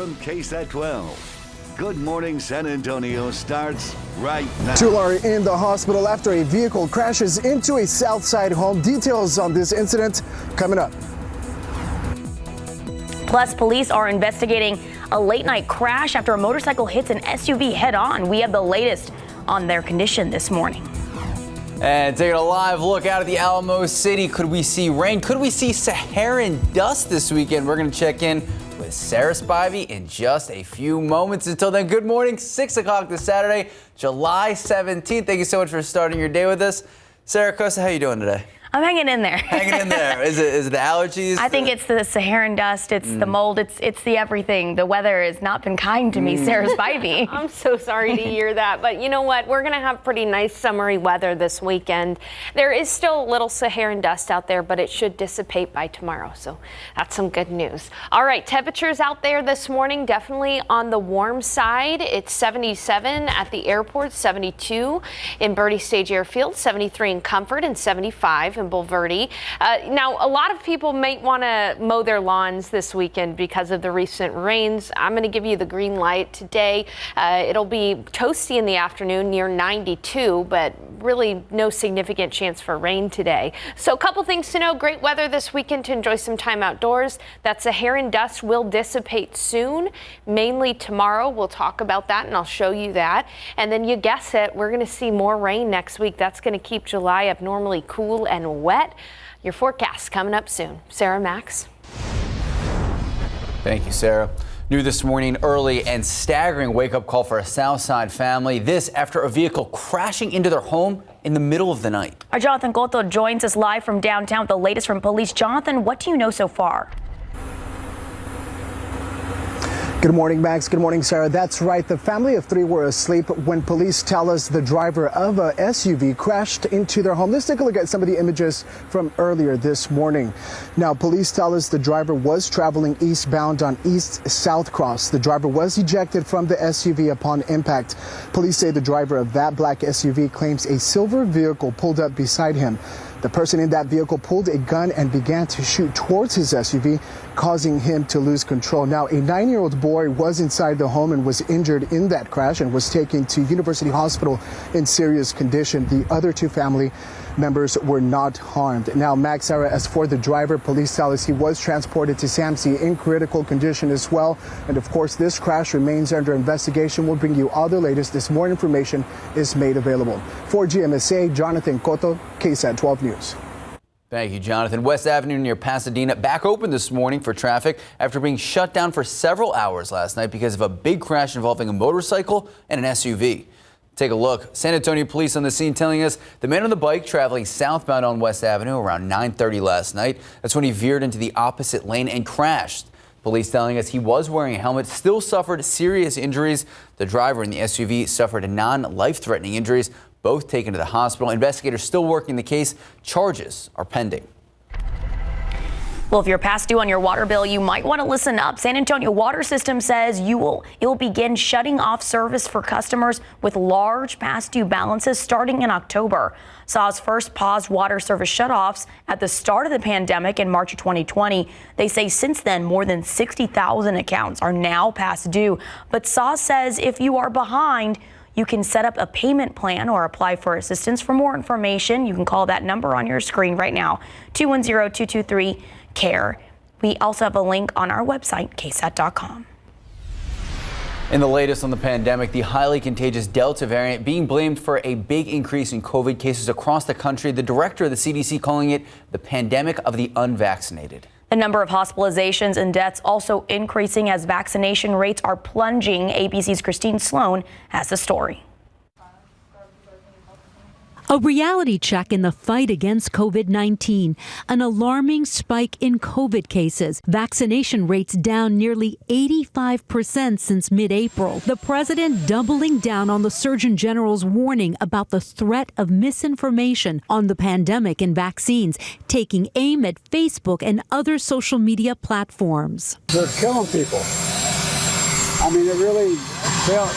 from KSAT 12. Good Morning San Antonio starts right now. Two are in the hospital after a vehicle crashes into a south side home. Details on this incident coming up. Plus, police are investigating a late night crash after a motorcycle hits an SUV head on. We have the latest on their condition this morning. And taking a live look out at the Alamo City. Could we see rain? Could we see Saharan dust this weekend? We're going to check in with Sarah Spivey in just a few moments. Until then, good morning. 6 o'clock this Saturday, July 17th. Thank you so much for starting your day with us. Sarah Costa, how are you doing today? I'm hanging in there. Hanging in there. Is it the allergies? I think it's the Saharan dust, it's the mold, it's the everything. The weather has not been kind to me, Sarah Spivey. I'm so sorry to hear that, but you know what? We're going to have pretty nice summery weather this weekend. There is still a little Saharan dust out there, but it should dissipate by tomorrow, so that's some good news. All right, temperatures out there this morning, definitely on the warm side. It's 77 at the airport, 72 in Birdie Stage Airfield, 73 in Comfort, and 75 in Bulverde. Now, a lot of people might want to mow their lawns this weekend because of the recent rains. I'm going to give you the green light today. It'll be toasty in the afternoon, near 92, but really no significant chance for rain today. So a couple things to know. Great weather this weekend to enjoy some time outdoors. That Saharan dust will dissipate soon, mainly tomorrow. We'll talk about that and I'll show you that. And then you guess it, we're going to see more rain next week. That's going to keep July abnormally cool and wet. Your forecast coming up soon. Sarah, Max. Thank you, Sarah. New this morning, early and staggering wake-up call for a Southside family. This after a vehicle crashing into their home in the middle of the night. Our Jonathan Cotto joins us live from downtown with the latest from police. Jonathan, what do you know so far? Good morning, Max. Good morning, Sarah. That's right. The family of three were asleep when police tell us the driver of a SUV crashed into their home. Let's take a look at some of the images from earlier this morning. Now, police tell us the driver was traveling eastbound on East-South Cross. The driver was ejected from the SUV upon impact. Police say the driver of that black SUV claims a silver vehicle pulled up beside him. The person in that vehicle pulled a gun and began to shoot towards his SUV, causing him to lose control. Now, a 9-year-old boy was inside the home and was injured in that crash and was taken to University Hospital in serious condition. The other two family members were not harmed. Now, Max, Sarah, as for the driver, police tell us he was transported to SAMC in critical condition as well. And of course, this crash remains under investigation. We'll bring you all the latest as more information is made available. For GMSA, Jonathan Cotto, KSAT 12 News. Thank you, Jonathan. West Avenue near Pasadena back open this morning for traffic after being shut down for several hours last night because of a big crash involving a motorcycle and an SUV. Take a look. San Antonio police on the scene telling us the man on the bike traveling southbound on West Avenue around 9:30 last night. That's when he veered into the opposite lane and crashed. Police telling us he was wearing a helmet, still suffered serious injuries. The driver in the SUV suffered non-life-threatening injuries, both taken to the hospital. Investigators still working the case. Charges are pending. Well, if you're past due on your water bill, you might want to listen up. San Antonio Water System says it will begin shutting off service for customers with large past due balances starting in October. SAW's first paused water service shutoffs at the start of the pandemic in March of 2020. They say since then, more than 60,000 accounts are now past due. But SAW says if you are behind, you can set up a payment plan or apply for assistance. For more information, you can call that number on your screen right now, 210-223-CARE. We also have a link on our website, KSAT.com. In the latest on the pandemic, the highly contagious Delta variant being blamed for a big increase in COVID cases across the country. The director of the CDC calling it the pandemic of the unvaccinated. The number of hospitalizations and deaths also increasing as vaccination rates are plunging. ABC's Christine Sloan has the story. A reality check in the fight against COVID-19. An alarming spike in COVID cases. Vaccination rates down nearly 85% since mid-April. The president doubling down on the Surgeon General's warning about the threat of misinformation on the pandemic and vaccines, taking aim at Facebook and other social media platforms. They're killing people. I mean,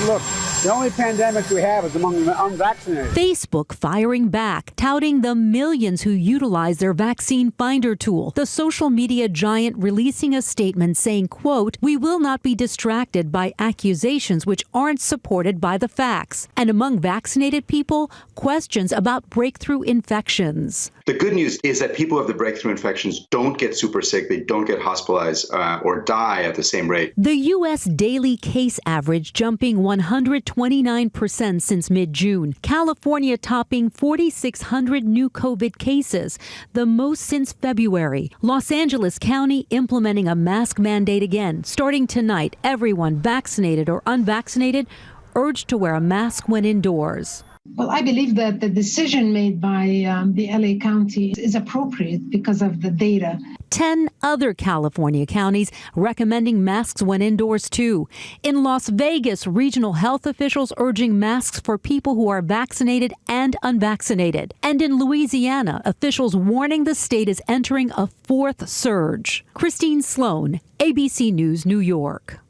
look, The only pandemic we have is among the unvaccinated. Facebook firing back, touting the millions who utilize their vaccine finder tool. The social media giant releasing a statement saying, quote, "We will not be distracted by accusations which aren't supported by the facts." And among vaccinated people, questions about breakthrough infections. The good news is that people with the breakthrough infections don't get super sick. They don't get hospitalized or die at the same rate. The U.S. daily case average jumping 129% since mid-June. California topping 4,600 new COVID cases, the most since February. Los Angeles County implementing a mask mandate again. Starting tonight, everyone vaccinated or unvaccinated urged to wear a mask when indoors. Well, I believe that the decision made by the LA County is appropriate because of the data. 10 other California counties recommending masks when indoors, too. In Las Vegas, regional health officials urging masks for people who are vaccinated and unvaccinated. And in Louisiana, officials warning the state is entering a fourth surge. Christine Sloan, ABC News, New York.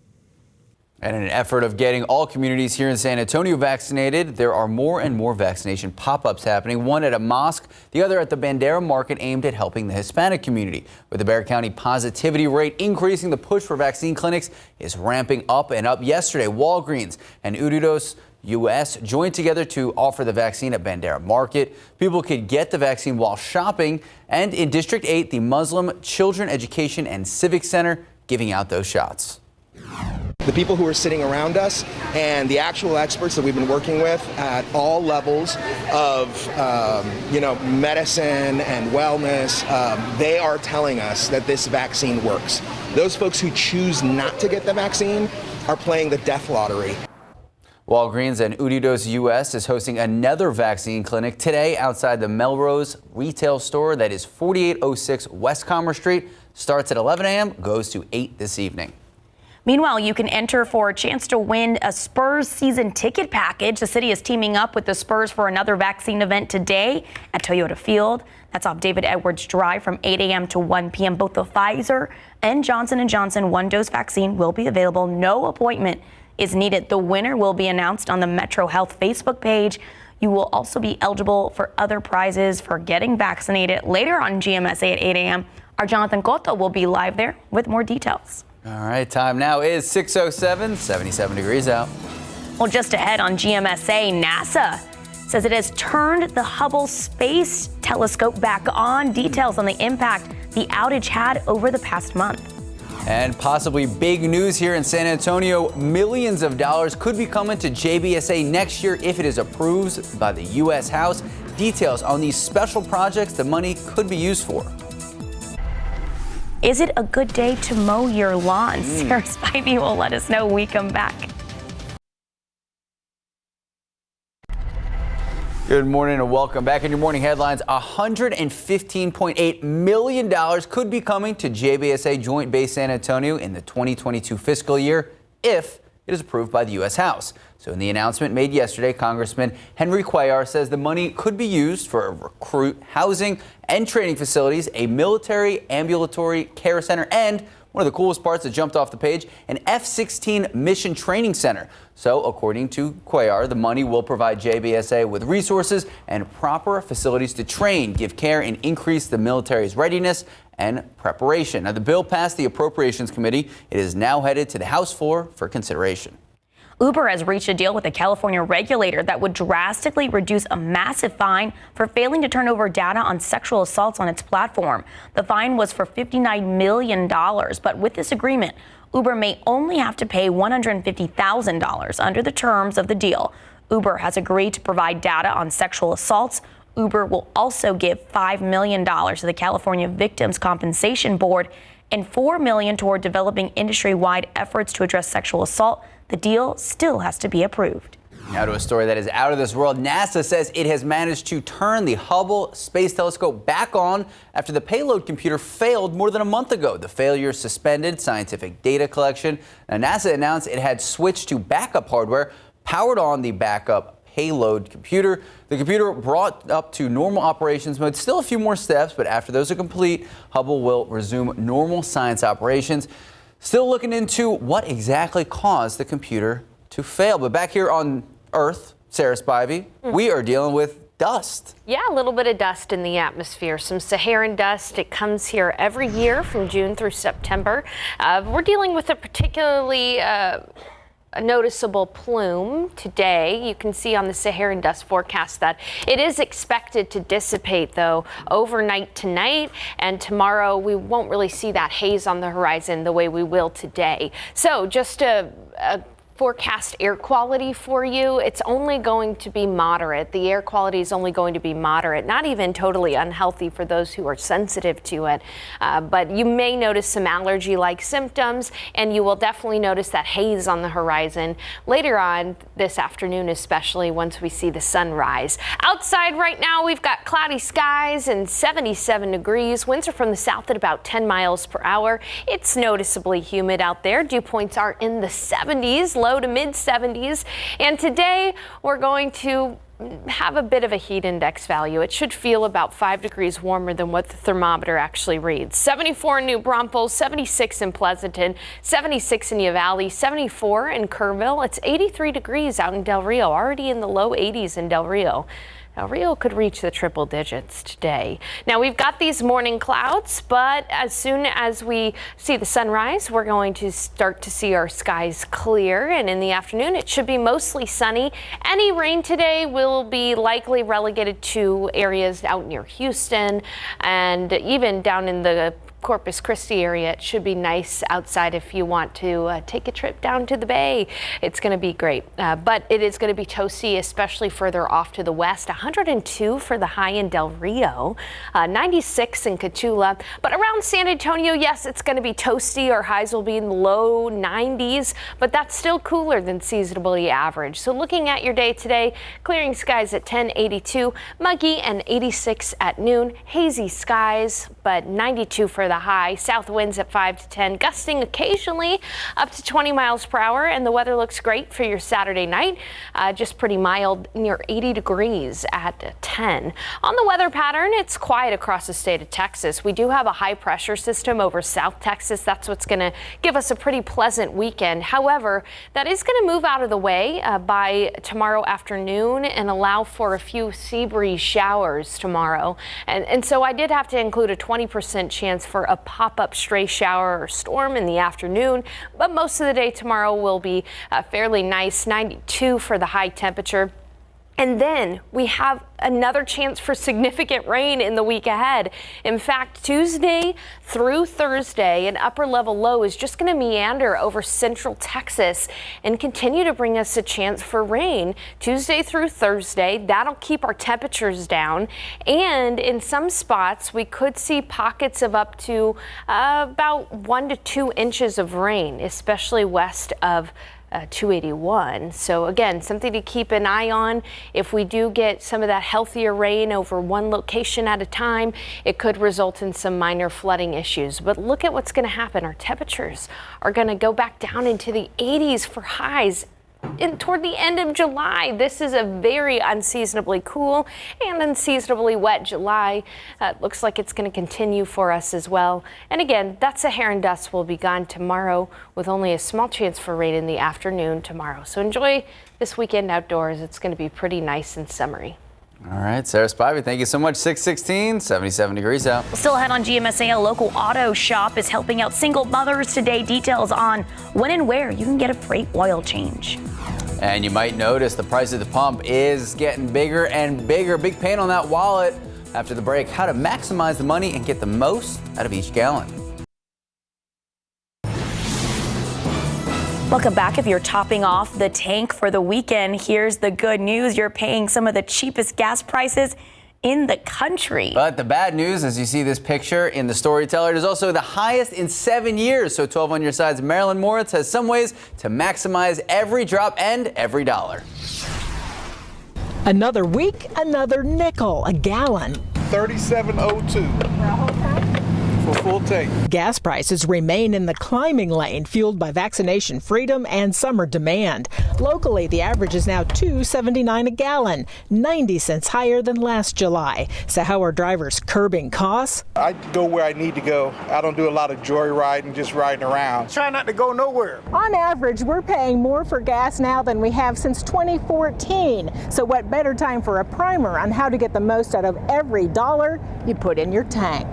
And in an effort of getting all communities here in San Antonio vaccinated, there are more and more vaccination pop-ups happening, one at a mosque, the other at the Bandera Market, aimed at helping the Hispanic community. With the Bexar County positivity rate increasing, the push for vaccine clinics is ramping up and up. Yesterday, Walgreens and Unidos US joined together to offer the vaccine at Bandera Market. People could get the vaccine while shopping, and in District 8, the Muslim Children Education and Civic Center giving out those shots. The people who are sitting around us and the actual experts that we've been working with at all levels of, medicine and wellness, they are telling us that this vaccine works. Those folks who choose not to get the vaccine are playing the death lottery. Walgreens and Unidos US is hosting another vaccine clinic today outside the Melrose retail store that is 4806 West Commerce Street. Starts at 11 a.m., goes to 8 this evening. Meanwhile, you can enter for a chance to win a Spurs season ticket package. The city is teaming up with the Spurs for another vaccine event today at Toyota Field. That's off David Edwards Drive from 8 a.m. to 1 p.m. Both the Pfizer and Johnson & Johnson one-dose vaccine will be available. No appointment is needed. The winner will be announced on the Metro Health Facebook page. You will also be eligible for other prizes for getting vaccinated later on GMSA at 8 a.m. Our Jonathan Cotto will be live there with more details. All right, time now is 6:07, 77 degrees out. Well, just ahead on GMSA, NASA says it has turned the Hubble Space Telescope back on. Details on the impact the outage had over the past month. And possibly big news here in San Antonio. Millions of dollars could be coming to JBSA next year if it is approved by the U.S. House. Details on these special projects the money could be used for. Is it a good day to mow your lawn? Sarah Spivey will let us know when we come back. Good morning and welcome back. In your morning headlines, $115.8 million could be coming to JBSA Joint Base San Antonio in the 2022 fiscal year if it is approved by the U.S. House. So in the announcement made yesterday, Congressman Henry Cuellar says the money could be used for recruit housing and training facilities, a military ambulatory care center, and one of the coolest parts that jumped off the page, an F-16 mission training center. So according to Cuellar, the money will provide JBSA with resources and proper facilities to train, give care, and increase the military's readiness and preparation. Now, the bill passed the Appropriations Committee. It is now headed to the House floor for consideration. Uber has reached a deal with a California regulator that would drastically reduce a massive fine for failing to turn over data on sexual assaults on its platform. The fine was for $59 million, but with this agreement, Uber may only have to pay $150,000 under the terms of the deal. Uber has agreed to provide data on sexual assaults. Uber will also give $5 million to the California Victims Compensation Board and $4 million toward developing industry-wide efforts to address sexual assault. The deal still has to be approved. Now to a story that is out of this world. NASA says it has managed to turn the Hubble Space Telescope back on after the payload computer failed more than a month ago. The failure suspended scientific data collection. Now, NASA announced it had switched to backup hardware, powered on the backup payload computer. The computer brought up to normal operations mode. Still a few more steps, but after those are complete, Hubble will resume normal science operations. Still looking into what exactly caused the computer to fail. But back here on Earth, Sarah Spivey, we are dealing with dust. Yeah, a little bit of dust in the atmosphere, some Saharan dust. It comes here every year from June through September. We're dealing with a particularly a noticeable plume today. You can see on the Saharan dust forecast that it is expected to dissipate, though, overnight tonight, and tomorrow we won't really see that haze on the horizon the way we will today. So just a forecast air quality for you. It's only going to be moderate. The air quality is only going to be moderate, not even totally unhealthy for those who are sensitive to it. But you may notice some allergy-like symptoms, and you will definitely notice that haze on the horizon later on this afternoon, especially once we see the sun rise. Outside right now, we've got cloudy skies and 77 degrees. Winds are from the south at about 10 miles per hour. It's noticeably humid out there. Dew points are in the 70s. Low to mid 70s. And today we're going to have a bit of a heat index value. It should feel about 5 degrees warmer than what the thermometer actually reads. 74 in New Braunfels, 76 in Pleasanton, 76 in Uvalde, 74 in Kerrville. It's 83 degrees out in Del Rio, already in the low 80s in Del Rio. Now, Rio could reach the triple digits today. Now, we've got these morning clouds, but as soon as we see the sunrise, we're going to start to see our skies clear. And in the afternoon, it should be mostly sunny. Any rain today will be likely relegated to areas out near Houston and even down in the Corpus Christi area. It should be nice outside if you want to take a trip down to the bay. It's going to be great, but it is going to be toasty, especially further off to the west. 102 for the high in Del Rio, 96 in Cotulla, but around San Antonio, yes, it's going to be toasty. Our highs will be in the low 90s, but that's still cooler than seasonably average. So looking at your day today, clearing skies at 10, 82, muggy and 86 at noon, hazy skies, but 92 for the high. South winds at 5 to 10, gusting occasionally up to 20 miles per hour, and the weather looks great for your Saturday night. Just pretty mild, near 80 degrees at 10. On the weather pattern, it's quiet across the state of Texas. We do have a high pressure system over South Texas. That's what's going to give us a pretty pleasant weekend. However, that is going to move out of the way by tomorrow afternoon and allow for a few sea breeze showers tomorrow. And so I did have to include a 20% chance for a pop-up stray shower or storm in the afternoon, but most of the day tomorrow will be fairly nice, 92 for the high temperature. And then we have another chance for significant rain in the week ahead. In fact, Tuesday through Thursday, an upper level low is just going to meander over central Texas and continue to bring us a chance for rain. Tuesday through Thursday, that'll keep our temperatures down. And in some spots, we could see pockets of up to about 1 to 2 inches of rain, especially west of 281. So again, something to keep an eye on. If we do get some of that healthier rain over one location at a time, it could result in some minor flooding issues. But look at what's going to happen. Our temperatures are going to go back down into the 80s for highs toward the end of July. This is a very unseasonably cool and unseasonably wet July. Looks like it's going to continue for us as well. And again, that Saharan dust will be gone tomorrow with only a small chance for rain in the afternoon tomorrow. So enjoy this weekend outdoors. It's going to be pretty nice and summery. All right, Sarah Spivey, thank you so much. 616, 77 degrees out. Still ahead on GMSA, a local auto shop is helping out single mothers today. Details on when and where you can get a freight oil change. And you might notice the price at the pump is getting bigger and bigger. Big pain on that wallet. After the break, how to maximize the money and get the most out of each gallon. Welcome back. If you're topping off the tank for the weekend, here's the good news. You're paying some of the cheapest gas prices in the country. But the bad news, as you see this picture in the Storyteller, it is also the highest in 7 years. So 12 on your sides, Marilyn Moritz has some ways to maximize every drop and every dollar. Another week, another nickel a gallon. $37.02 for a full tank. Gas prices remain in the climbing lane, fueled by vaccination freedom and summer demand. Locally, the average is now $2.79 a gallon, 90 cents higher than last July. So how are drivers curbing costs? I go where I need to go. I don't do a lot of joyriding, just riding around. Try not to go nowhere. On average, we're paying more for gas now than we have since 2014. So what better time for a primer on how to get the most out of every dollar you put in your tank?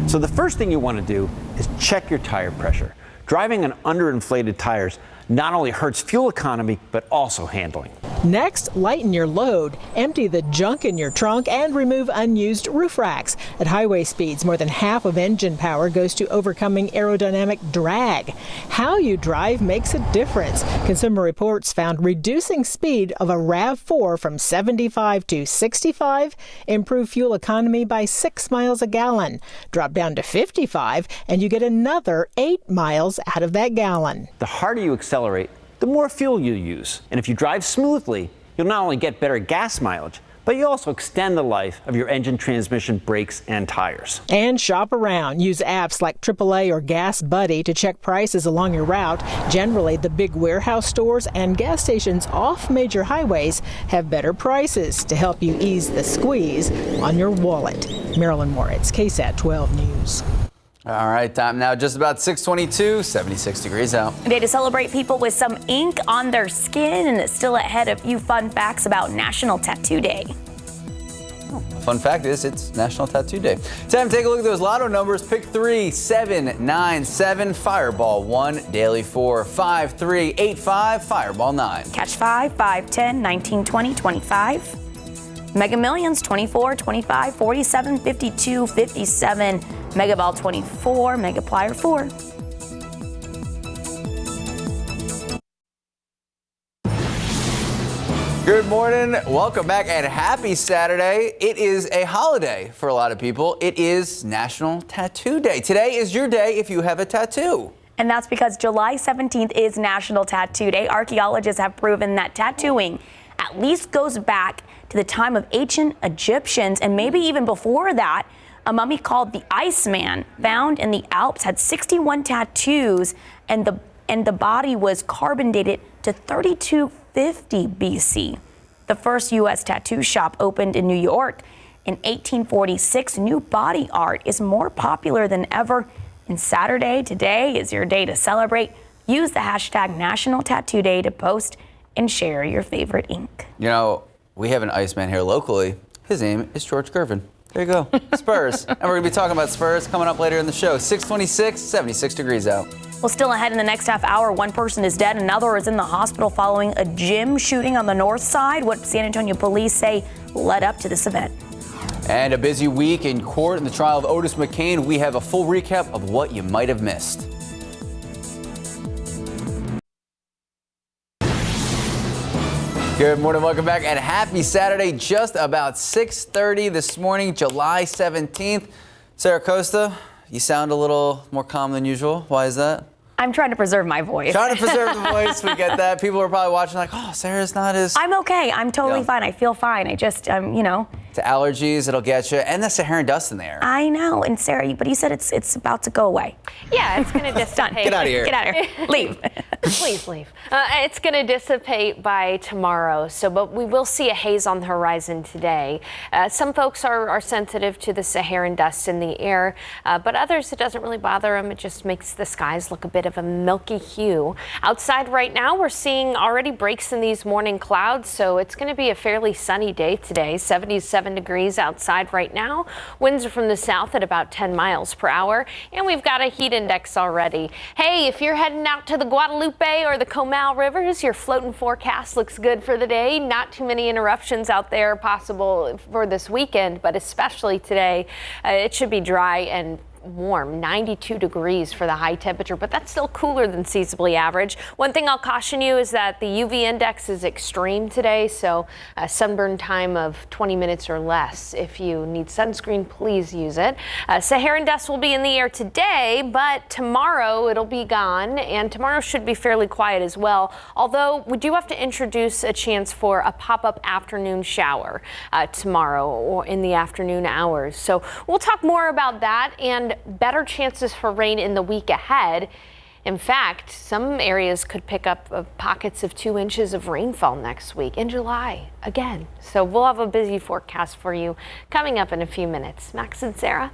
So the first thing you want to do is check your tire pressure. Driving on underinflated tires not only hurts fuel economy, but also handling. Next, lighten your load, empty the junk in your trunk, and remove unused roof racks. At highway speeds, more than half of engine power goes to overcoming aerodynamic drag. How you drive makes a difference. Consumer Reports found reducing speed of a RAV4 from 75 to 65 improved fuel economy by 6 miles a gallon. Drop down to 55, and you get another 8 miles out of that gallon. The harder you accelerate, the more fuel you use. And if you drive smoothly, you'll not only get better gas mileage, but you also extend the life of your engine, transmission, brakes, and tires. And shop around. Use apps like AAA or Gas Buddy to check prices along your route. Generally, the big warehouse stores and gas stations off major highways have better prices to help you ease the squeeze on your wallet. Marilyn Moritz, KSAT 12 News. All right, time now just about 6:22, 76 degrees out. A day to celebrate people with some ink on their skin, and it's still ahead of a few fun facts about National Tattoo Day. Fun fact is it's National Tattoo Day. Time to take a look at those lotto numbers. Pick 3, 7, 9, 7, Fireball 1, Daily 4, 5, 3, 8, 5, Fireball 9. Catch 5, 5, 10, 19, 20, 25. Mega Millions 24, 25, 47, 52, 57. Mega Ball 24, Mega Plier 4. Good morning, welcome back, and happy Saturday. It is a holiday for a lot of people. It is National Tattoo Day. Today is your day if you have a tattoo. And that's because July 17th is National Tattoo Day. Archaeologists have proven that tattooing at least goes back to the time of ancient Egyptians, and maybe even before that. A mummy called the Iceman, found in the Alps, had 61 tattoos, and the body was carbon dated to 3250 BC. The first U.S. tattoo shop opened in New York in 1846. New body art is more popular than ever, and Saturday today is your day to celebrate. Use the hashtag National Tattoo Day to post and share your favorite ink. You know, we have an Iceman here locally. His name is George Gervin. There you go, Spurs. And we're going to be talking about Spurs coming up later in the show. 6:26, 76 degrees out. Well, still ahead in the next half hour, one person is dead, another is in the hospital following a gym shooting on the north side. What San Antonio police say led up to this event. And a busy week in court in the trial of Otis Mccain. We have a full recap of what you might have missed. Good morning, welcome back, and happy Saturday. Just about 6:30 this morning, July 17th. Sarah Costa, you sound a little more calm than usual. Why is that? I'm trying to preserve my voice. Trying to preserve the voice, we get that. People are probably watching like, oh, Sarah's not as... I'm okay. I'm totally fine. I feel fine. I just, you know. To allergies, it'll get you. And the Saharan dust in the air. I know. And Sarah, but you said it's about to go away. Yeah, it's going to dissipate. Get out of here. Get out of here. Leave. Please leave. It's going to dissipate by tomorrow, but we will see a haze on the horizon today. Some folks are sensitive to the Saharan dust in the air, but others it doesn't really bother them. It just makes the skies look a bit of a milky hue. Outside right now, we're seeing already breaks in these morning clouds, so it's going to be a fairly sunny day today. 77 degrees outside right now. Winds are from the south at about 10 miles per hour, and we've got a heat index already. Hey, if you're heading out to the Guadalupe or the Comal rivers, your floating forecast looks good for the day. Not too many interruptions out there possible for this weekend, but especially today. It should be dry and warm, 92 degrees for the high temperature, but that's still cooler than seasonably average. One thing I'll caution you is that the UV index is extreme today, so a sunburn time of 20 minutes or less. If you need sunscreen, please use it. Saharan dust will be in the air today, but tomorrow it'll be gone, and tomorrow should be fairly quiet as well, although we do have to introduce a chance for a pop-up afternoon shower tomorrow or in the afternoon hours. So we'll talk more about that and and better chances for rain in the week ahead. In fact, some areas could pick up pockets of 2 inches of rainfall next week in July again. So we'll have a busy forecast for you coming up in a few minutes. Max and Sarah.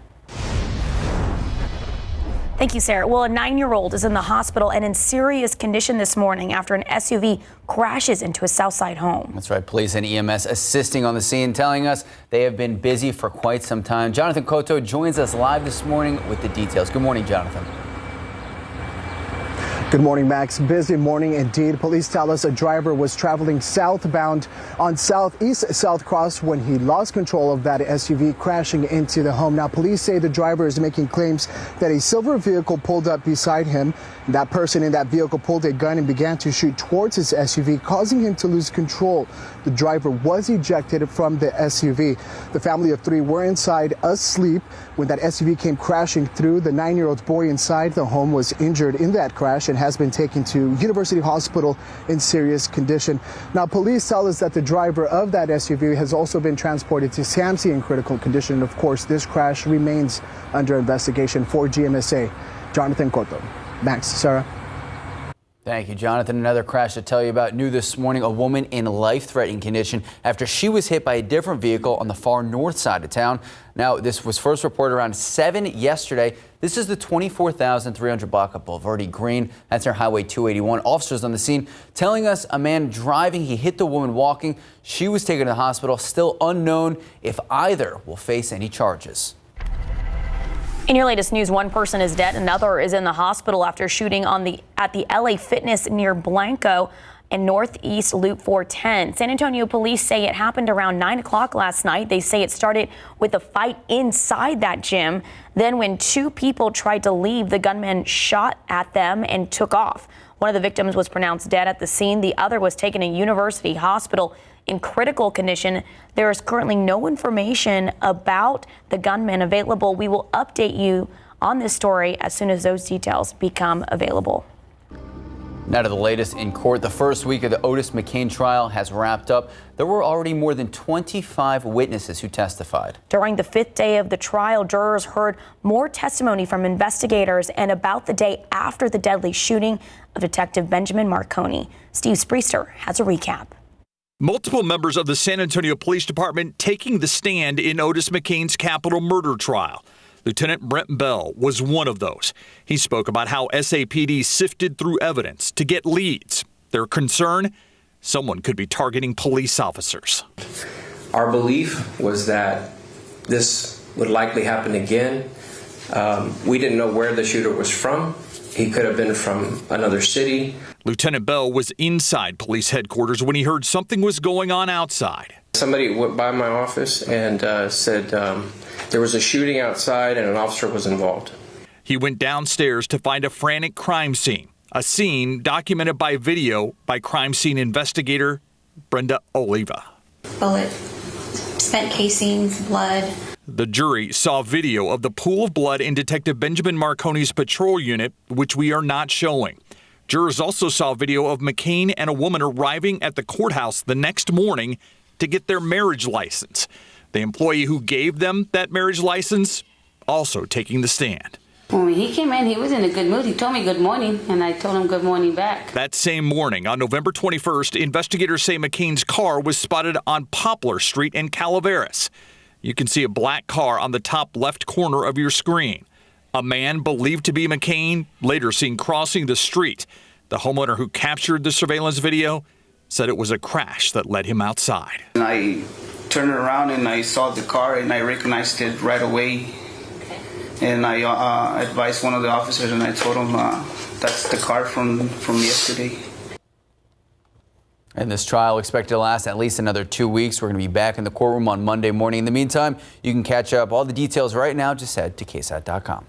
Thank you, Sarah. Well, a 9-year-old is in the hospital and in serious condition this morning after an SUV crashes into a Southside home. That's right. Police and EMS assisting on the scene, telling us they have been busy for quite some time. Jonathan Cotto joins us live this morning with the details. Good morning, Jonathan. Good morning, Max. Busy morning indeed. Police tell us a driver was traveling southbound on Southeast South Cross when he lost control of that SUV, crashing into the home. Now, police say the driver is making claims that a silver vehicle pulled up beside him. That person in that vehicle pulled a gun and began to shoot towards his SUV, causing him to lose control. The driver was ejected from the SUV. The family of 3 were inside asleep when that SUV came crashing through. The 9-year-old boy inside the home was injured in that crash and has been taken to University Hospital in serious condition. Now, police tell us that the driver of that SUV has also been transported to SAMC in critical condition. Of course, this crash remains under investigation for GMSA. Jonathan Cotto. Max, Sarah. Thank you, Jonathan. Another crash to tell you about new this morning. A woman in life-threatening condition after she was hit by a different vehicle on the far north side of town. Now, this was first reported around 7 yesterday. This is the 24,300 block of Boulevardy Green. That's near Highway 281. Officers on the scene telling us a man driving, he hit the woman walking. She was taken to the hospital. Still unknown if either will face any charges. In your latest news, one person is dead, another is in the hospital after shooting at the LA Fitness near Blanco and Northeast Loop 410. San Antonio police say it happened around 9 o'clock last night. They say it started with a fight inside that gym. Then when 2 people tried to leave, the gunman shot at them and took off. One of the victims was pronounced dead at the scene. The other was taken to University Hospital in critical condition. There is currently no information about the gunman available. We will update you on this story as soon as those details become available. Now to the latest in court. The first week of the Otis Mccain trial has wrapped up. There were already more than 25 witnesses who testified. During the 5th day of the trial, jurors heard more testimony from investigators and about the day after the deadly shooting of Detective Benjamin Marconi. Steve Spriester has a recap. Multiple members of the San Antonio Police Department taking the stand in Otis Mccain's capital murder trial. Lieutenant Brent Bell was one of those. He spoke about how SAPD sifted through evidence to get leads. Their concern? Someone could be targeting police officers. Our belief was that this would likely happen again. We didn't know where the shooter was from. He could have been from another city. Lieutenant Bell was inside police headquarters when he heard something was going on outside. Somebody went by my office and said there was a shooting outside and an officer was involved. He went downstairs to find a frantic crime scene, a scene documented by video by crime scene investigator Brenda Oliva. Bullet, spent casings, blood. The jury saw video of the pool of blood in Detective Benjamin Marconi's patrol unit, which we are not showing. Jurors also saw video of McCain and a woman arriving at the courthouse the next morning to get their marriage license. The employee who gave them that marriage license also taking the stand. When he came in, he was in a good mood. He told me good morning, and I told him good morning back. That same morning, on November 21st, investigators say McCain's car was spotted on Poplar Street in Calaveras. You can see a black car on the top left corner of your screen. A man believed to be McCain, later seen crossing the street. The homeowner who captured the surveillance video said it was a crash that led him outside. And I turned around and I saw the car and I recognized it right away. And I advised one of the officers and I told him that's the car from yesterday. And this trial expected to last at least another 2 weeks. We're going to be back in the courtroom on Monday morning. In the meantime, you can catch up all the details right now. Just head to KSAT.com.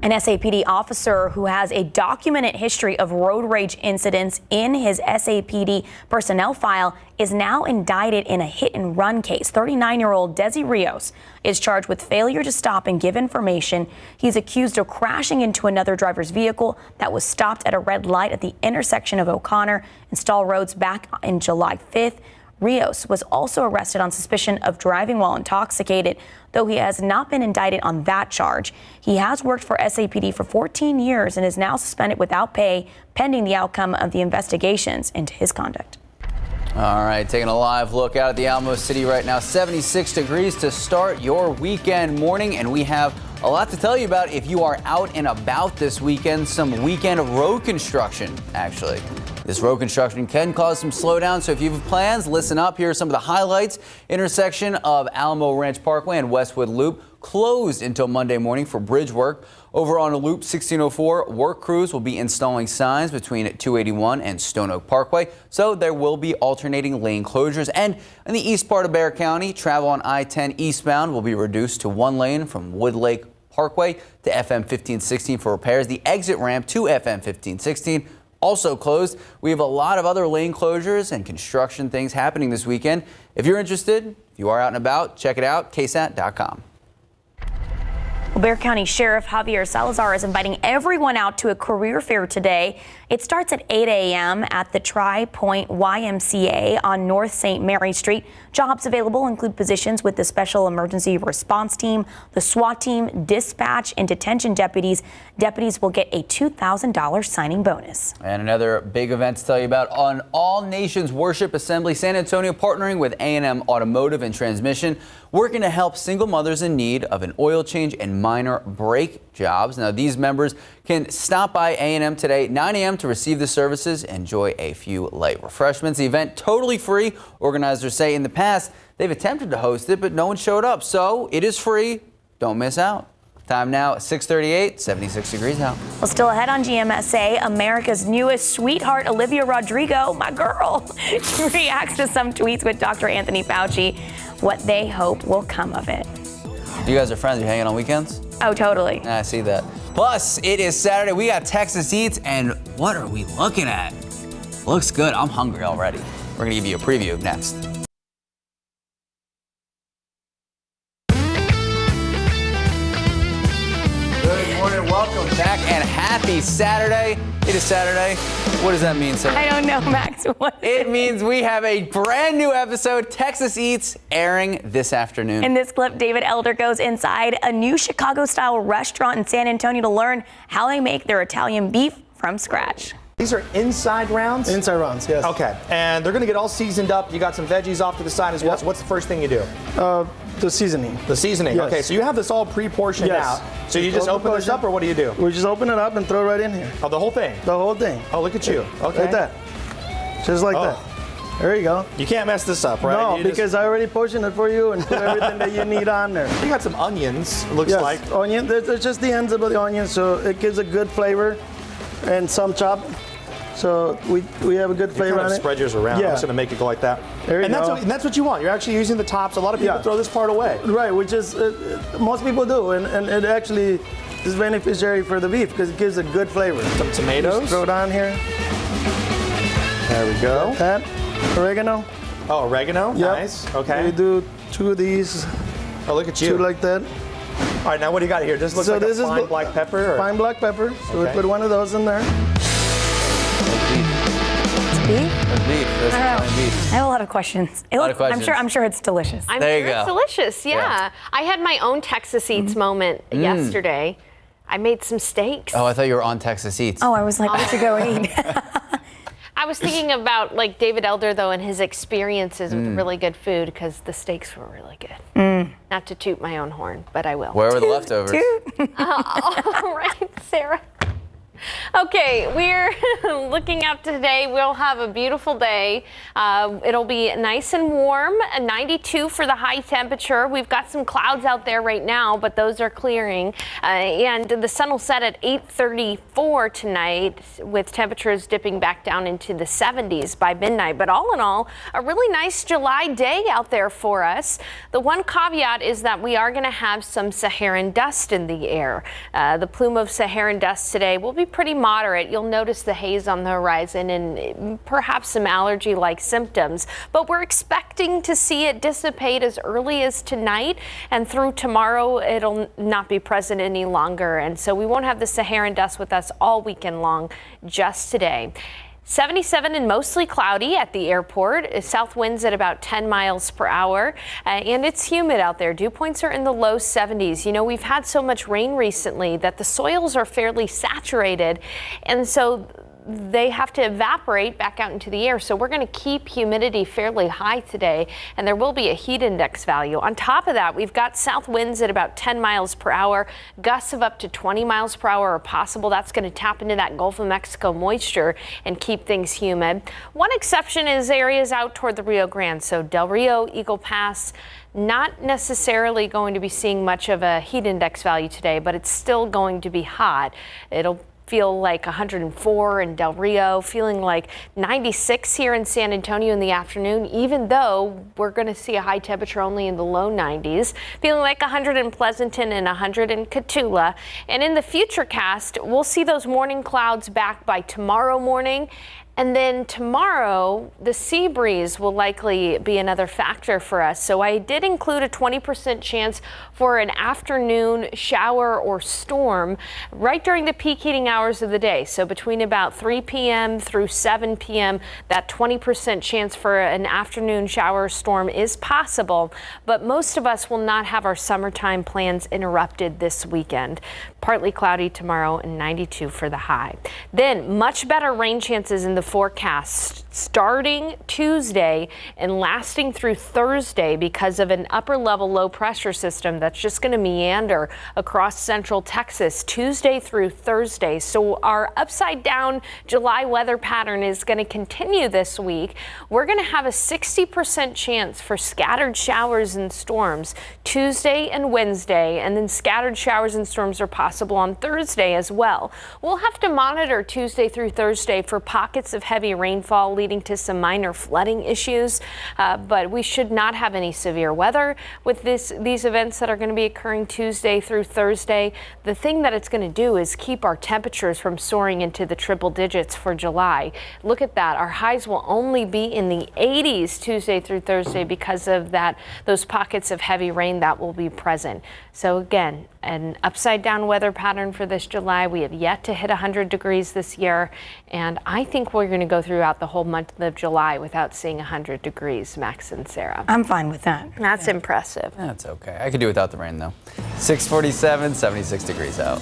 An SAPD officer who has a documented history of road rage incidents in his SAPD personnel file is now indicted in a hit-and-run case. 39-year-old Desi Rios is charged with failure to stop and give information. He's accused of crashing into another driver's vehicle that was stopped at a red light at the intersection of O'Connor and Stall Roads back in July 5th. Rios was also arrested on suspicion of driving while intoxicated, though he has not been indicted on that charge. He has worked for SAPD for 14 years and is now suspended without pay pending the outcome of the investigations into his conduct. All right, taking a live look out at the Alamo City right now. 76 degrees to start your weekend morning, and we have a lot to tell you about if you are out and about this weekend. Some weekend road construction, actually. This road construction can cause some slowdown, so if you have plans, listen up. Here are some of the highlights. Intersection of Alamo Ranch Parkway and Westwood Loop closed until Monday morning for bridge work. Over on Loop 1604, work crews will be installing signs between 281 and Stone Oak Parkway, so there will be alternating lane closures. And in the east part of Bexar County, travel on I-10 eastbound will be reduced to one lane from Wood Lake Parkway to FM 1516 for repairs. The exit ramp to FM 1516 also closed. We have a lot of other lane closures and construction things happening this weekend. If you're interested, if you are out and about, check it out, KSAT.com. Well, Bexar County Sheriff Javier Salazar is inviting everyone out to a career fair today. It starts at 8 a.m. at the Tri-Point YMCA on North St. Mary Street. Jobs available include positions with the Special Emergency Response Team, the SWAT team, dispatch, and detention deputies. Deputies will get a $2,000 signing bonus. And another big event to tell you about on All Nations Worship Assembly San Antonio, partnering with A&M Automotive and Transmission, working to help single mothers in need of an oil change and minor brake jobs. Now, these members can stop by A&M today, 9 a.m. to receive the services, enjoy a few light refreshments. The event totally free. Organizers say in the past they've attempted to host it, but no one showed up. So it is free. Don't miss out. Time now, 6:38, 76 degrees out. Well, still ahead on GMSA, America's newest sweetheart, Olivia Rodrigo, my girl, reacts to some tweets with Dr. Anthony Fauci, what they hope will come of it. You guys are friends? You hanging on weekends? Oh, totally. I see that. Plus, it is Saturday. We got Texas Eats, and what are we looking at? Looks good. I'm hungry already. We're going to give you a preview next. Good morning. Welcome back, and happy Saturday. It is Saturday. What does that mean, Sarah? I don't know, Max. What? It means we have a brand new episode, Texas Eats, airing this afternoon. In this clip, David Elder goes inside a new Chicago-style restaurant in San Antonio to learn how they make their Italian beef from scratch. These are inside rounds? Inside rounds, yes. Okay, and they're gonna get all seasoned up. You got some veggies off to the side as well. So what's the first thing you do? The seasoning. The seasoning, yes. Okay, so you have this all pre-portioned out. So you just open this up, or what do you do? We just open it up and throw it right in here. Oh, the whole thing? The whole thing. Oh, look at you. Okay. Like that. Just like that. There you go. You can't mess this up, right? No, because I already portioned it for you and put everything that you need on there. You got some onions, it looks like. Onion. There's just the ends of the onion, so it gives a good flavor, and some chop. So we have a good flavor on it. Spread yours around. Yeah. I'm just gonna make it go like that. There you go. And that's what you want. You're actually using the tops. A lot of people throw this part away. Right, which is most people do, and it actually is beneficiary for the beef because it gives a good flavor. Some tomatoes. Just throw it on here. There we go. Like that. Oregano. Oh, oregano. Yep. Nice. Okay. We do 2 of these. Oh, look at you. 2 like that. All right, now what do you got here? This looks like a fine black pepper. Or? Fine black pepper. So we put one of those in there. Beef? That's beef. That's beef. I have a lot of questions. I'm sure it's delicious. There you go. It's delicious, yeah. I had my own Texas Eats moment yesterday. I made some steaks. Oh, I thought you were on Texas Eats. Oh, I was like, we should go eat. I was thinking about like David Elder though and his experiences with really good food because the steaks were really good. Not to toot my own horn, but I will. Where were the leftovers? All right, Sarah. Okay, we're looking out today. We'll have a beautiful day. It'll be nice and warm, 92 for the high temperature. We've got some clouds out there right now, but those are clearing. And the sun will set at 8:34 tonight with temperatures dipping back down into the 70s by midnight. But all in all, a really nice July day out there for us. The one caveat is that we are going to have some Saharan dust in the air. The plume of Saharan dust today will be pretty moderate. You'll notice the haze on the horizon and perhaps some allergy-like symptoms, but we're expecting to see it dissipate as early as tonight, and through tomorrow it'll not be present any longer, and so we won't have the Saharan dust with us all weekend long, just today. 77 and mostly cloudy at the airport. South winds at about 10 miles per hour. And it's humid out there. Dew points are in the low 70s. You know, we've had so much rain recently that the soils are fairly saturated. And so they have to evaporate back out into the air. So we're going to keep humidity fairly high today, and there will be a heat index value. On top of that, we've got south winds at about 10 miles per hour. Gusts of up to 20 miles per hour are possible. That's going to tap into that Gulf of Mexico moisture and keep things humid. One exception is areas out toward the Rio Grande. So Del Rio, Eagle Pass, not necessarily going to be seeing much of a heat index value today, but it's still going to be hot. It'll feel like 104 in Del Rio, feeling like 96 here in San Antonio in the afternoon, even though we're going to see a high temperature only in the low 90s, feeling like 100 in Pleasanton and 100 in Cotulla. And in the futurecast, we'll see those morning clouds back by tomorrow morning. And then tomorrow, the sea breeze will likely be another factor for us. So I did include a 20% chance for an afternoon shower or storm right during the peak heating hours of the day. So between about 3 p.m. through 7 p.m., that 20% chance for an afternoon shower or storm is possible. But most of us will not have our summertime plans interrupted this weekend. Partly cloudy tomorrow and 92 for the high. Then much better rain chances in the forecast starting Tuesday and lasting through Thursday because of an upper level low pressure system that's just going to meander across central Texas Tuesday through Thursday. So our upside down July weather pattern is going to continue this week. We're going to have a 60% chance for scattered showers and storms Tuesday and Wednesday, and then scattered showers and storms are possible on Thursday as well. We'll have to monitor Tuesday through Thursday for pockets of heavy rainfall leading to some minor flooding issues, but we should not have any severe weather with these events that are going to be occurring Tuesday through Thursday. The thing that it's going to do is keep our temperatures from soaring into the triple digits for July. Look at that. Our highs will only be in the 80s Tuesday through Thursday because of those pockets of heavy rain that will be present. So again, an upside down weather pattern for this July. We have yet to hit 100 degrees this year, and I think we're going to go throughout the whole month of July without seeing 100 degrees, Max and Sarah. I'm fine with that. That's impressive. That's okay. I could do without the rain, though. 6:47, 76 degrees out.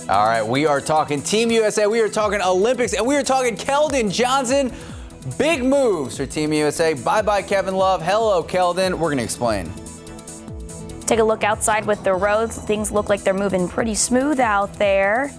All right, we are talking Team USA, we are talking Olympics, and we are talking Kelvin Johnson. Big moves for Team USA. Bye-bye, Kevin Love. Hello, Kelvin. We're going to explain. Take a look outside with the roads. Things look like they're moving pretty smooth out there.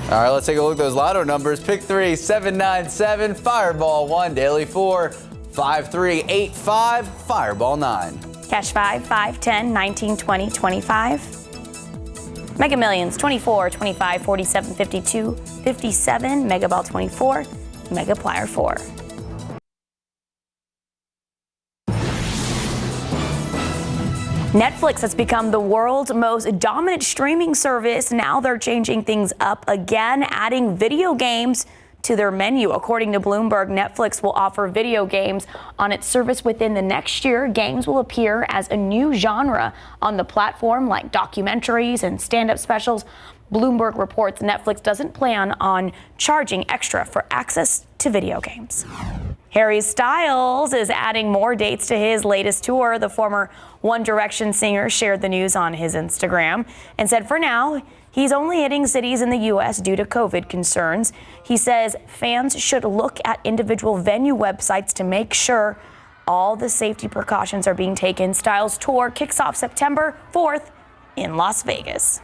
All right, let's take a look at those lotto numbers. Pick 3, 797, Fireball 1, Daily 4, 5385, Fireball 9. Cash 5, 5, 10, 19, 20, 25. Mega Millions 24, 25, 47, 52, 57. Mega Ball 24, Mega Plier 4. Netflix has become the world's most dominant streaming service. Now they're changing things up again, adding video games to their menu. According to Bloomberg, Netflix will offer video games on its service within the next year. Games will appear as a new genre on the platform, like documentaries and stand-up specials. Bloomberg reports Netflix doesn't plan on charging extra for access to video games. Harry Styles is adding more dates to his latest tour. The former One Direction singer shared the news on his Instagram and said for now, he's only hitting cities in the U.S. due to COVID concerns. He says fans should look at individual venue websites to make sure all the safety precautions are being taken. Styles' tour kicks off September 4th in Las Vegas.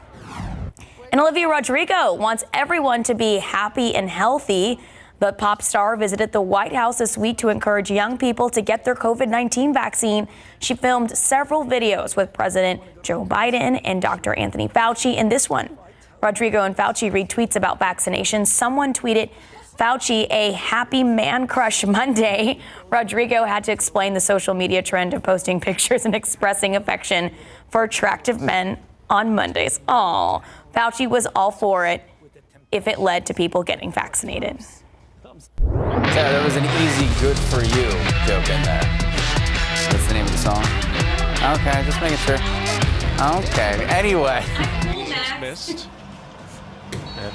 And Olivia Rodrigo wants everyone to be happy and healthy. The pop star visited the White House this week to encourage young people to get their COVID-19 vaccine. She filmed several videos with President Joe Biden and Dr. Anthony Fauci. In this one, Rodrigo and Fauci read tweets about vaccinations. Someone tweeted Fauci a happy man crush Monday. Rodrigo had to explain the social media trend of posting pictures and expressing affection for attractive men on Mondays. Aw, Fauci was all for it if it led to people getting vaccinated. Sarah, that was an easy good for you joke in there. What's the name of the song? Okay, just making sure. Okay, anyway. Dismissed.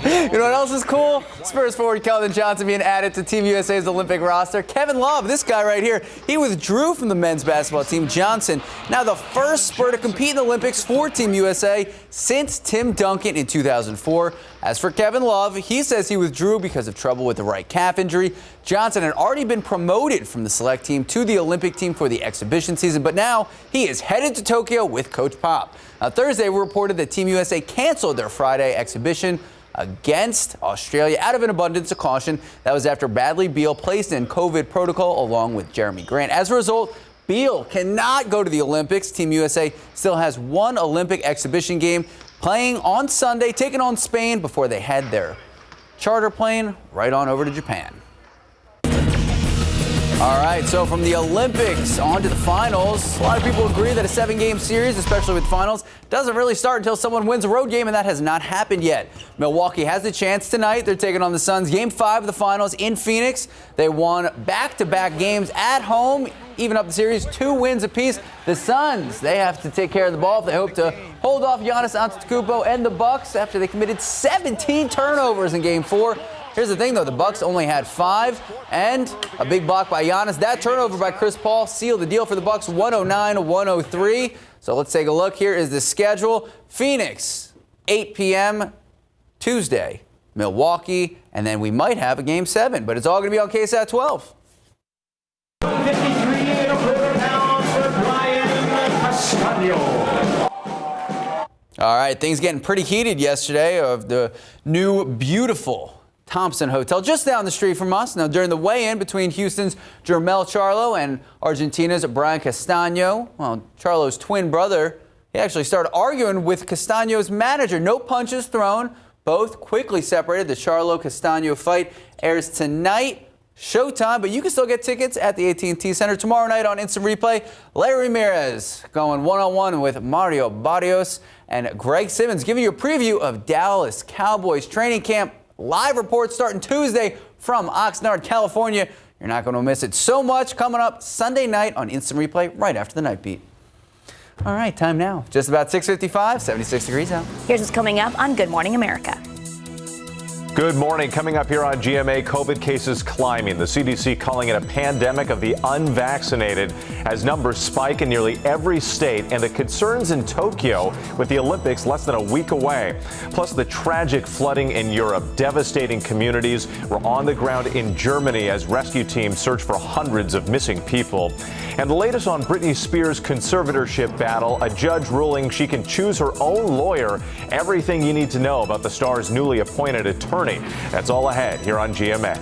You know what else is cool? Spurs forward Kelvin Johnson being added to Team USA's Olympic roster. Kevin Love, this guy right here, he withdrew from the men's basketball team. Johnson, now the first Spur to compete in the Olympics for Team USA since Tim Duncan in 2004. As for Kevin Love, he says he withdrew because of trouble with the right calf injury. Johnson had already been promoted from the select team to the Olympic team for the exhibition season, but now he is headed to Tokyo with Coach Pop. Now, Thursday, we reported that Team USA canceled their Friday exhibition against Australia out of an abundance of caution. That was after Bradley Beal placed in COVID protocol along with Jeremy Grant. As a result, Beal cannot go to the Olympics. Team USA still has one Olympic exhibition game playing on Sunday, taking on Spain before they head their charter plane right on over to Japan. All right, so from the Olympics on to the finals. A lot of people agree that a 7-game series, especially with finals, doesn't really start until someone wins a road game, and that has not happened yet. Milwaukee has the chance tonight. They're taking on the Suns. Game 5 of the finals in Phoenix. They won back-to-back games at home, even up the series, 2 wins apiece. The Suns, they have to take care of the ball if they hope to hold off Giannis Antetokounmpo and the Bucks after they committed 17 turnovers in Game 4. Here's the thing, though. The Bucks only had 5, and a big block by Giannis. That turnover by Chris Paul sealed the deal for the Bucks, 109-103. So let's take a look. Here is the schedule. Phoenix, 8 p.m. Tuesday. Milwaukee, and then we might have a Game 7, but it's all going to be on KSAT 12. 53.25 for Brian Castaño. All right, things getting pretty heated yesterday of the new, beautiful Thompson Hotel just down the street from us. Now, during the weigh-in between Houston's Jermel Charlo and Argentina's Brian Castaño, well, Charlo's twin brother, he actually started arguing with Castaño's manager. No punches thrown. Both quickly separated. The Charlo-Castaño fight airs tonight. Showtime, but you can still get tickets at the AT&T Center tomorrow night on Instant Replay. Larry Ramirez going one-on-one with Mario Barrios and Greg Simmons giving you a preview of Dallas Cowboys training camp. Live reports starting Tuesday from Oxnard, California. You're not going to miss it. So much coming up Sunday night on Instant Replay right after the Night Beat. All right, time now. Just about 6:55, 76 degrees out. Here's what's coming up on Good Morning America. Good morning. Coming up here on GMA, COVID cases climbing. The CDC calling it a pandemic of the unvaccinated as numbers spike in nearly every state, and the concerns in Tokyo with the Olympics less than a week away. Plus the tragic flooding in Europe, devastating communities. We're on the ground in Germany as rescue teams search for hundreds of missing people. And the latest on Britney Spears' conservatorship battle, a judge ruling she can choose her own lawyer. Everything you need to know about the star's newly appointed attorney. That's all ahead here on GMA.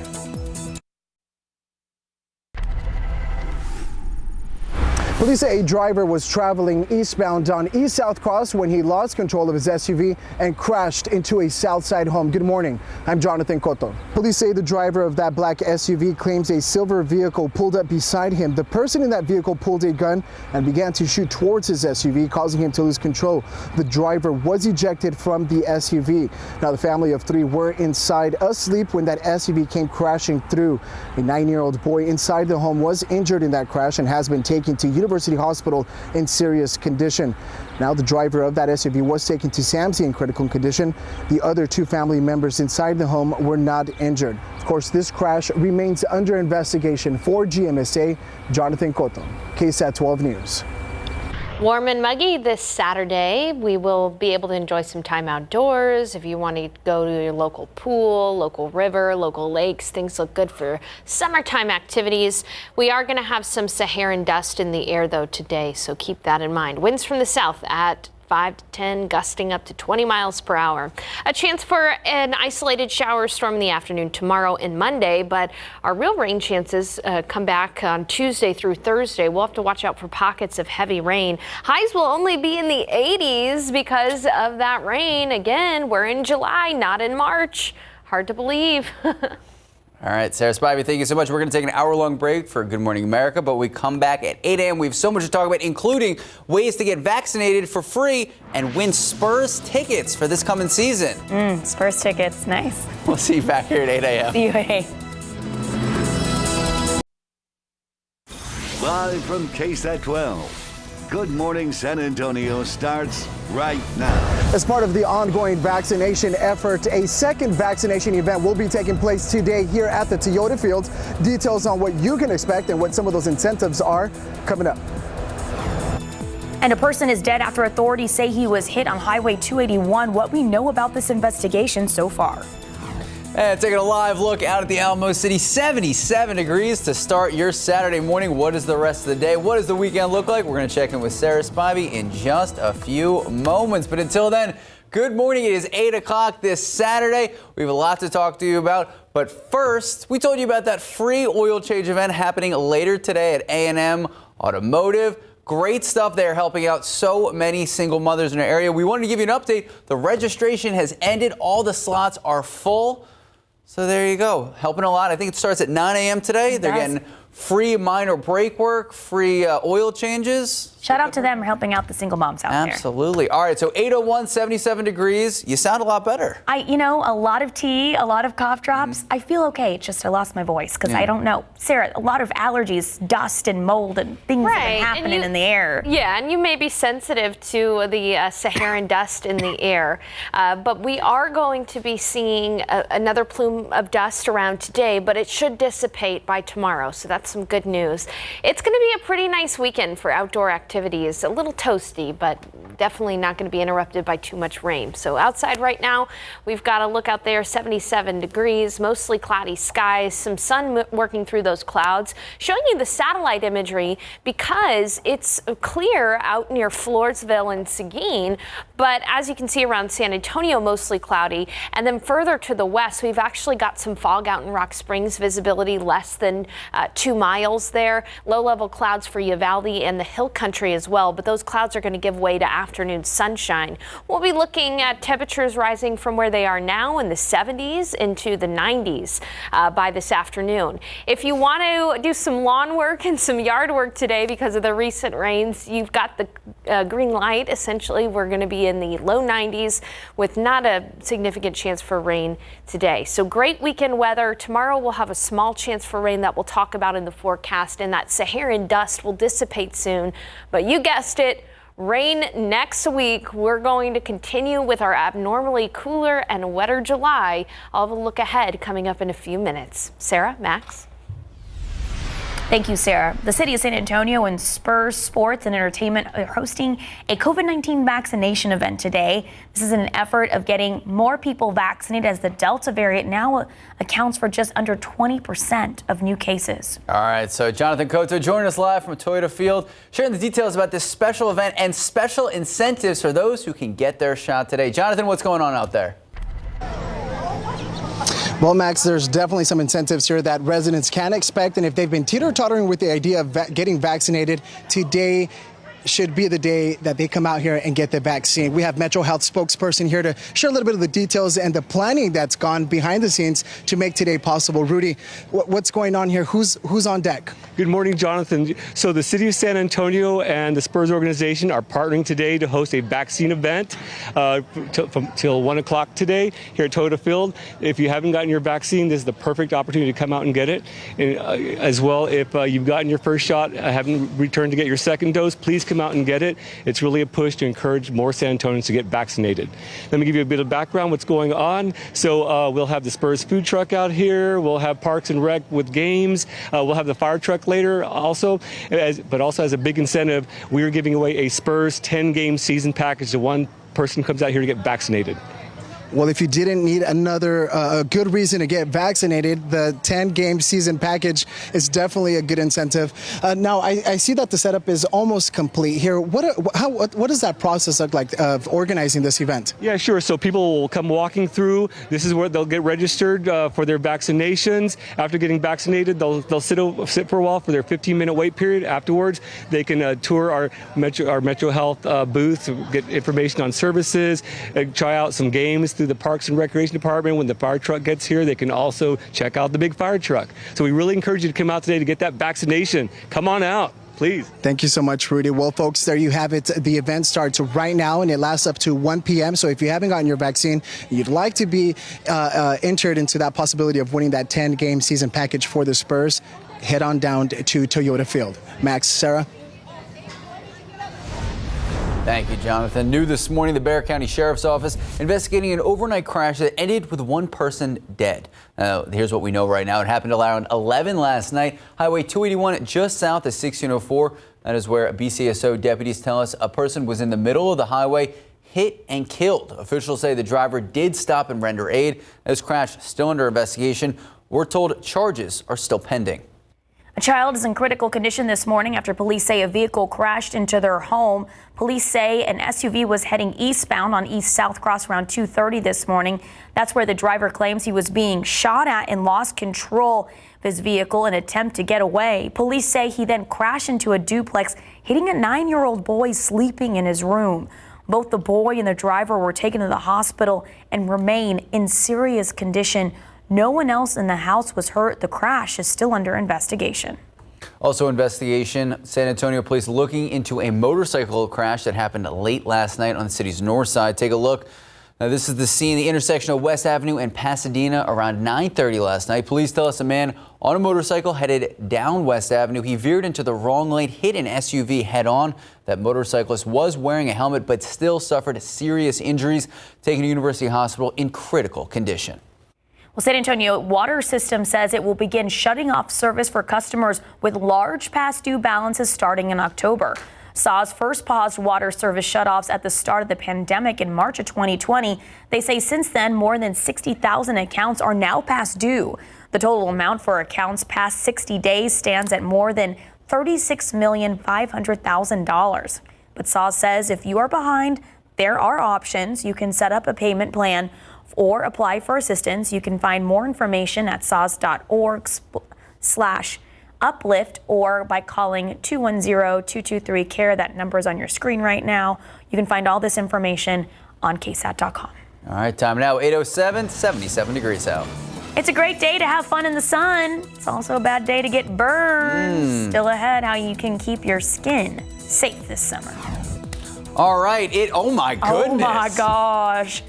Police say a driver was traveling eastbound on East South Cross when he lost control of his SUV and crashed into a Southside home. Good morning. I'm Jonathan Cotto. Police say the driver of that black SUV claims a silver vehicle pulled up beside him. The person in that vehicle pulled a gun and began to shoot towards his SUV, causing him to lose control. The driver was ejected from the SUV. Now, the family of 3 were inside asleep when that SUV came crashing through. A 9-year-old boy inside the home was injured in that crash and has been taken to University Hospital in serious condition. Now the driver of that SUV was taken to SAMC in critical condition. The other 2 family members inside the home were not injured. Of course, this crash remains under investigation. For GMSA, Jonathan Cotto, KSAT 12 News. Warm and muggy this Saturday. We will be able to enjoy some time outdoors. If you want to go to your local pool, local river, local lakes, things look good for summertime activities. We are going to have some Saharan dust in the air, though, today, so keep that in mind. Winds from the south at 5 to 10, gusting up to 20 miles per hour. A chance for an isolated shower storm in the afternoon tomorrow and Monday, but our real rain chances come back on Tuesday through Thursday. We'll have to watch out for pockets of heavy rain. Highs will only be in the 80s because of that rain. Again, we're in July, not in March. Hard to believe. All right, Sarah Spivey, thank you so much. We're going to take an hour-long break for Good Morning America, but we come back at 8 a.m. We have so much to talk about, including ways to get vaccinated for free and win Spurs tickets for this coming season. Spurs tickets, nice. We'll see you back here at 8 a.m. See you at 8. Live from KSAT 12, Good Morning San Antonio starts right now. As part of the ongoing vaccination effort, a second vaccination event will be taking place today here at the Toyota Field. Details on what you can expect and what some of those incentives are coming up. And a person is dead after authorities say he was hit on Highway 281. What we know about this investigation so far. And taking a live look out at the Alamo City, 77 degrees to start your Saturday morning. What is the rest of the day? What does the weekend look like? We're going to check in with Sarah Spivey in just a few moments. But until then, good morning. It is 8 o'clock this Saturday. We have a lot to talk to you about. But first, we told you about that free oil change event happening later today at A&M Automotive. Great stuff there, helping out so many single mothers in our area. We wanted to give you an update. The registration has ended. All the slots are full. So there you go, helping a lot. I think it starts at 9 a.m. today. They're getting free minor brake work, free oil changes. Shout out to them for helping out the single moms out there. Absolutely. All right, so 8:01, 77 degrees. You sound a lot better. A lot of tea, a lot of cough drops. I feel okay. It's just I lost my voice because I don't know. Sarah, a lot of allergies, dust and mold and things that have been happening in the air. Yeah, and you may be sensitive to the Saharan dust in the air. But we are going to be seeing another plume of dust around today, but it should dissipate by tomorrow. So that's some good news. It's going to be a pretty nice weekend for outdoor activities. A little toasty, but definitely not going to be interrupted by too much rain. So outside right now, we've got a look out there, 77 degrees, mostly cloudy skies, some sun working through those clouds, showing you the satellite imagery because it's clear out near Floresville and Seguin. But as you can see around San Antonio, mostly cloudy. And then further to the west, we've actually got some fog out in Rock Springs, visibility less than 2 miles there. Low-level clouds for Uvalde and the Hill Country as well, but those clouds are going to give way to afternoon sunshine. We'll be looking at temperatures rising from where they are now in the 70s into the 90s by this afternoon. If you want to do some lawn work and some yard work today because of the recent rains, you've got the green light. Essentially, we're going to be in the low 90s with not a significant chance for rain today. So great weekend weather. Tomorrow we'll have a small chance for rain that we'll talk about in the forecast, and that Saharan dust will dissipate soon. But you guessed it, rain next week. We're going to continue with our abnormally cooler and wetter July. I'll have a look ahead coming up in a few minutes. Sarah, Max? Thank you, Sarah. The city of San Antonio and Spurs Sports and Entertainment are hosting a COVID-19 vaccination event today. This is in an effort of getting more people vaccinated as the Delta variant now accounts for just under 20% of new cases. All right, so Jonathan Cotto joining us live from Toyota Field, sharing the details about this special event and special incentives for those who can get their shot today. Jonathan, what's going on out there? Well, Max, there's definitely some incentives here that residents can expect. And if they've been teeter-tottering with the idea of getting vaccinated, today should be the day that they come out here and get the vaccine. We have Metro Health spokesperson here to share a little bit of the details and the planning that's gone behind the scenes to make today possible. Rudy, what's going on here? Who's on deck? Good morning, Jonathan. So the City of San Antonio and the Spurs organization are partnering today to host a vaccine event till 1 o'clock today here at Toyota Field. If you haven't gotten your vaccine, this is the perfect opportunity to come out and get it. And, as well, if you've gotten your first shot, haven't returned to get your second dose, please come out and get it. It's really a push to encourage more San Antonians to get vaccinated. Let me give you a bit of background what's going on. So we'll have the Spurs food truck out here. We'll have Parks and Rec with games. We'll have the fire truck later also. But also as a big incentive, we are giving away a Spurs 10-game season package to one person who comes out here to get vaccinated. Well, if you didn't need another good reason to get vaccinated, the 10-game season package is definitely a good incentive. Now, I see that the setup is almost complete here. What does that process look like of organizing this event? Yeah, sure. So people will come walking through. This is where they'll get registered for their vaccinations. After getting vaccinated, they'll sit for a while for their 15-minute wait period. Afterwards, they can tour our Metro Health booth, get information on services, try out some games through the Parks and Recreation Department. When the fire truck gets here, they can also check out the big fire truck. So we really encourage you to come out today to get that vaccination. Come on out, please. Thank you so much, Rudy. Well, folks, there you have it. The event starts right now, and it lasts up to 1 p.m. So if you haven't gotten your vaccine, you'd like to be entered into that possibility of winning that 10-game season package for the Spurs, head on down to Toyota Field. Max, Sarah? Thank you, Jonathan. New this morning, the Bexar County Sheriff's Office investigating an overnight crash that ended with one person dead. Here's what we know right now. It happened around 11 last night. Highway 281 just south of 1604. That is where BCSO deputies tell us a person was in the middle of the highway, hit and killed. Officials say the driver did stop and render aid. This crash still under investigation. We're told charges are still pending. A child is in critical condition this morning after police say a vehicle crashed into their home. Police say an SUV was heading eastbound on East South Cross around 2:30 this morning. That's where the driver claims he was being shot at and lost control of his vehicle in an attempt to get away. Police say he then crashed into a duplex, hitting a 9-year-old boy sleeping in his room. Both the boy and the driver were taken to the hospital and remain in serious condition. No one else in the house was hurt. The crash is still under investigation. Also investigation, San Antonio police looking into a motorcycle crash that happened late last night on the city's north side. Take a look. Now, this is the scene, the intersection of West Avenue and Pasadena around 9:30 last night. Police tell us a man on a motorcycle headed down West Avenue. He veered into the wrong lane, hit an SUV head on. That motorcyclist was wearing a helmet but still suffered serious injuries, taken to University Hospital in critical condition. Well, San Antonio Water System says it will begin shutting off service for customers with large past due balances starting in October. SAWS first paused water service shutoffs at the start of the pandemic in March of 2020. They say since then, more than 60,000 accounts are now past due. The total amount for accounts past 60 days stands at more than $36,500,000. But SAWS says if you are behind, there are options. You can set up a payment plan or apply for assistance. You can find more information at saws.org/uplift or by calling 210-223-CARE. That number is on your screen right now. You can find all this information on KSAT.com. All right, time now, 8:07, 77 degrees out. It's a great day to have fun in the sun. It's also a bad day to get burned. Still ahead, how you can keep your skin safe this summer. All right, oh my goodness. Oh my gosh.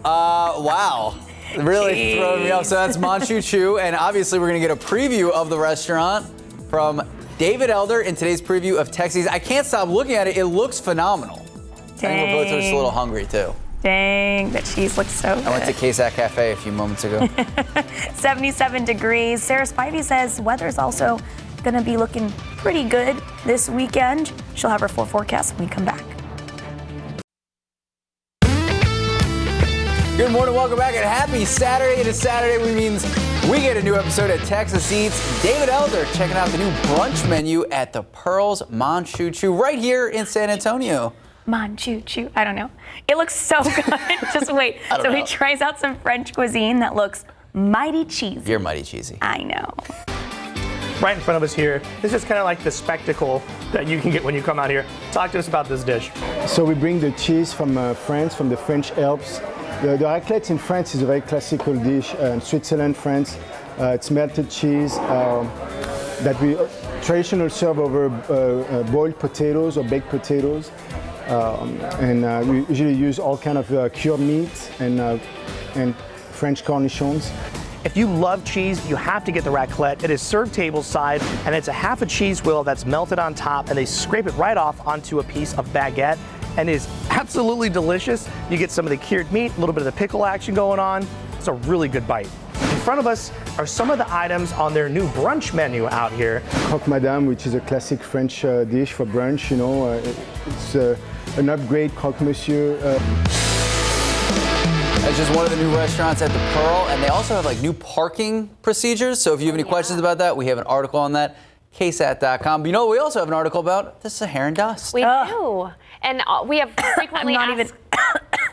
Wow. Really throwing me off. So that's Manchuchu, and obviously we're going to get a preview of the restaurant from David Elder in today's preview of Texas. I can't stop looking at it. It looks phenomenal. Dang. I think we're both just a little hungry too. Dang, that cheese looks so good. I went to KSAT Cafe a few moments ago. 77 degrees. Sarah Spivey says weather's also going to be looking pretty good this weekend. She'll have her full forecast when we come back. Good morning, welcome back, and happy Saturday. It is Saturday, which means we get a new episode of Texas Eats. David Elder checking out the new brunch menu at the Pearls Manchuchu right here in San Antonio. Manchuchu, I don't know. It looks so good. Just wait. So he tries out some French cuisine that looks mighty cheesy. You're mighty cheesy. I know. Right in front of us here, this is kind of like the spectacle that you can get when you come out here. Talk to us about this dish. So we bring the cheese from France, from the French Alps. The raclette in France is a very classical dish. In Switzerland, France, it's melted cheese that we traditionally serve over boiled potatoes or baked potatoes. We usually use all kind of cured meat and French cornichons. If you love cheese, you have to get the raclette. It is served tableside, and it's a half a cheese wheel that's melted on top, and they scrape it right off onto a piece of baguette, and it is absolutely delicious. You get some of the cured meat, a little bit of the pickle action going on. It's a really good bite. In front of us are some of the items on their new brunch menu out here. Croque Madame, which is a classic French dish for brunch. You know, it's an upgrade croque monsieur. That's just one of the new restaurants at the Pearl, and they also have like new parking procedures. So if you have any questions about that, we have an article on that, KSAT.com. But you know, we also have an article about the Saharan dust. We do, and we have frequently asked.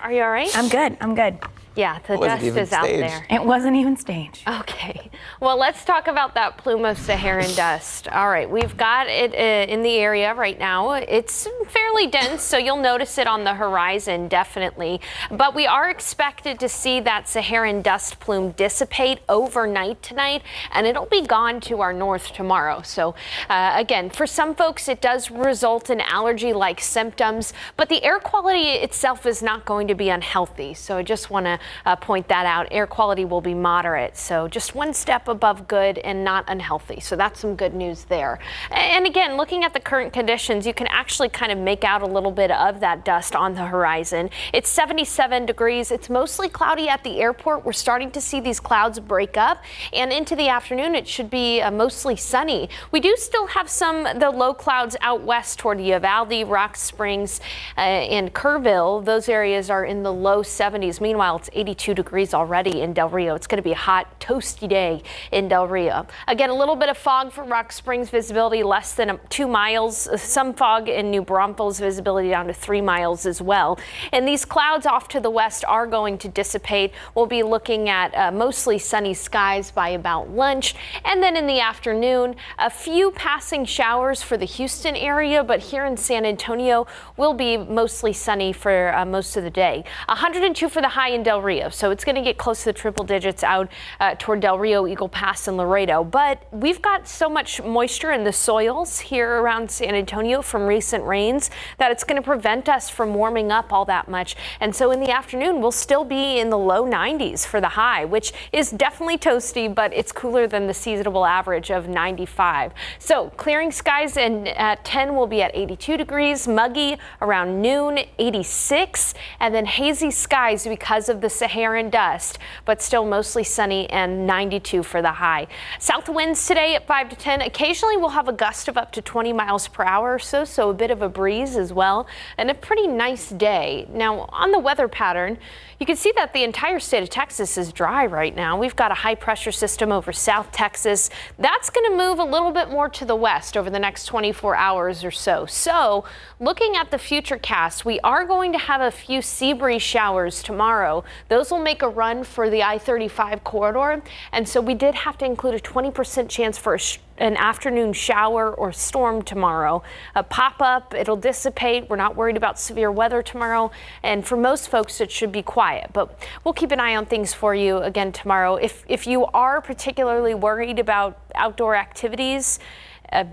Are you all right? I'm good. I'm good. Yeah, the dust is out there. It wasn't even staged. Okay. Well, let's talk about that plume of Saharan dust. All right, we've got it in the area right now. It's fairly dense, so you'll notice it on the horizon, definitely. But we are expected to see that Saharan dust plume dissipate overnight tonight, and it'll be gone to our north tomorrow. So, again, for some folks, it does result in allergy-like symptoms, but the air quality itself is not going to be unhealthy. So I just want to point that out. Air quality will be moderate, so just one step above good and not unhealthy. So that's some good news there. And again, looking at the current conditions, you can actually kind of make out a little bit of that dust on the horizon. It's 77 degrees. It's mostly cloudy at the airport. We're starting to see these clouds break up, and into the afternoon it should be mostly sunny. We do still have the low clouds out west toward Uvalde, Rock Springs, and Kerrville. Those areas are in the low 70s. Meanwhile, it's 82 degrees already in Del Rio. It's going to be a hot, toasty day in Del Rio. Again, a little bit of fog for Rock Springs, visibility less than 2 miles. Some fog in New Braunfels, visibility down to 3 miles as well. And these clouds off to the west are going to dissipate. We'll be looking at mostly sunny skies by about lunch. And then in the afternoon, a few passing showers for the Houston area, but here in San Antonio will be mostly sunny for most of the day. 102 for the high in Del Rio, so it's going to get close to the triple digits out toward Del Rio, Eagle Pass, and Laredo. But we've got so much moisture in the soils here around San Antonio from recent rains that it's going to prevent us from warming up all that much. And so in the afternoon, we'll still be in the low 90s for the high, which is definitely toasty, but it's cooler than the seasonable average of 95. So clearing skies, and at 10 we'll be at 82 degrees, muggy around noon, 86, and then hazy skies because of the Saharan dust, but still mostly sunny and 92 for the high. South winds today at 5 to 10. Occasionally we'll have a gust of up to 20 miles per hour or so, so a bit of a breeze as well, and a pretty nice day. Now on the weather pattern, you can see that the entire state of Texas is dry right now. We've got a high pressure system over South Texas. That's going to move a little bit more to the west over the next 24 hours or so. So looking at the futurecast, we are going to have a few sea breeze showers tomorrow. Those will make a run for the I-35 corridor. And so we did have to include a 20% chance for an afternoon shower or storm tomorrow. A pop-up, it'll dissipate. We're not worried about severe weather tomorrow. And for most folks, it should be quiet. But we'll keep an eye on things for you again tomorrow. If you are particularly worried about outdoor activities,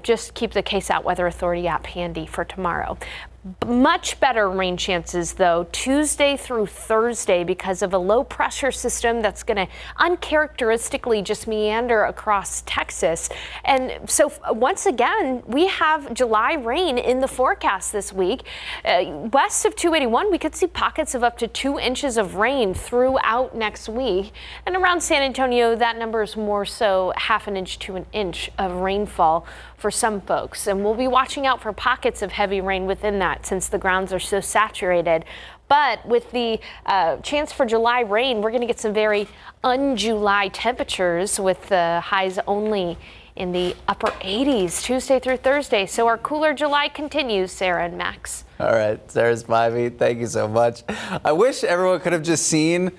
just keep the KSAT Weather Authority app handy for tomorrow. Much better rain chances, though, Tuesday through Thursday because of a low pressure system that's going to uncharacteristically just meander across Texas. And so once again, we have July rain in the forecast this week. West of 281, we could see pockets of up to 2 inches of rain throughout next week. And around San Antonio, that number is more so half an inch to an inch of rainfall for some folks. And we'll be watching out for pockets of heavy rain within that, since the grounds are so saturated. But with the chance for July rain, we're going to get some very un-July temperatures with the highs only in the upper 80s Tuesday through Thursday. So our cooler July continues, Sarah and Max. All right, Sarah Spivey, thank you so much. I wish everyone could have just seen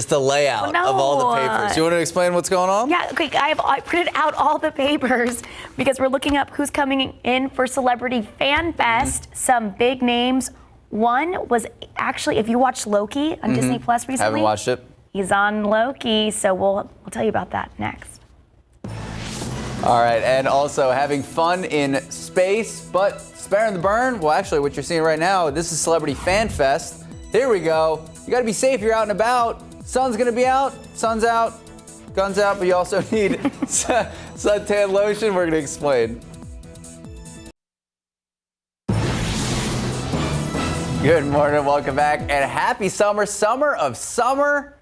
the layout of all the papers. You want to explain what's going on? Yeah, okay. I printed out all the papers because we're looking up who's coming in for Celebrity Fan Fest. Some big names. One was actually, if you watched Loki on Disney Plus recently. Haven't watched it. He's on Loki, so we'll tell you about that next. All right, and also having fun in space, but sparing the burn. Well, actually, what you're seeing right now, this is Celebrity Fan Fest. Here we go. You got to be safe. You're out and about. Sun's going to be out. Sun's out. Guns out, but you also need suntan lotion. We're going to explain. Good morning. Welcome back. And happy summer. Summer of summer.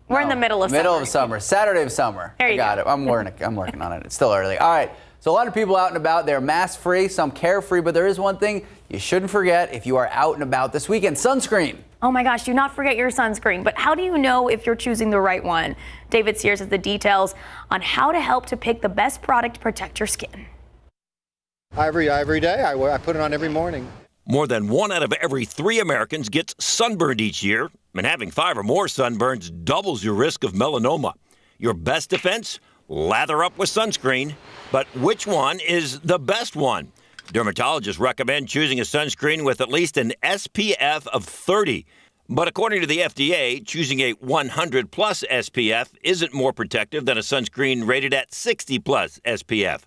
We're in the middle of summer. Middle of summer. Saturday of summer. There you got it. I'm working on it. It's still early. All right. So a lot of people out and about, they're mask-free, some carefree, but there is one thing you shouldn't forget if you are out and about this weekend: sunscreen. Oh my gosh, do not forget your sunscreen. But how do you know if you're choosing the right one? David Sears has the details on how to help to pick the best product to protect your skin. Every day, I put it on every morning. More than 1 out of every 3 Americans gets sunburned each year, and having 5 or more sunburns doubles your risk of melanoma. Your best defense? Lather up with sunscreen. But which one is the best one? Dermatologists recommend choosing a sunscreen with at least an SPF of 30. But according to the FDA, choosing a 100-plus SPF isn't more protective than a sunscreen rated at 60-plus SPF.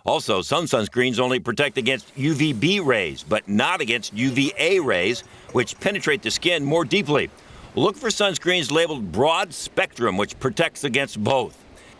Also, some sunscreens only protect against UVB rays, but not against UVA rays, which penetrate the skin more deeply. look for sunscreens labeled broad spectrum, which protects against both.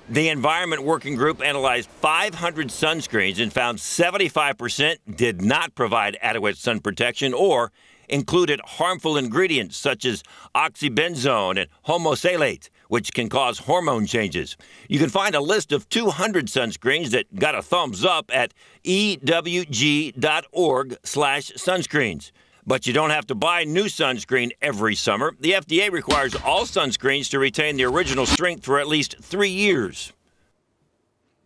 The Environment Working Group analyzed 500 sunscreens and found 75% did not provide adequate sun protection or included harmful ingredients such as oxybenzone and homosalate, which can cause hormone changes. You can find a list of 200 sunscreens that got a thumbs up at ewg.org/sunscreens. But you don't have to buy new sunscreen every summer. The FDA requires all sunscreens to retain the original strength for at least 3 years.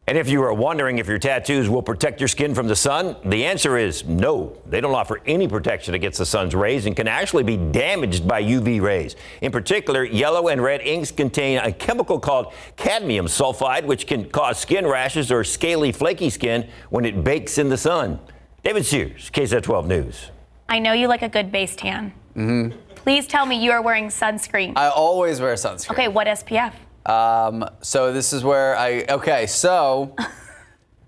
And if you are wondering if your tattoos will protect your skin from the sun, the answer is no. They don't offer any protection against the sun's rays and can actually be damaged by UV rays. In particular, yellow and red inks contain a chemical called cadmium sulfide, which can cause skin rashes or scaly, flaky skin when it bakes in the sun. David Sears, KSAT 12 News. I know you like a good base tan. Mm-hmm. Please tell me you are wearing sunscreen. I always wear sunscreen. Okay, what SPF? So this is where so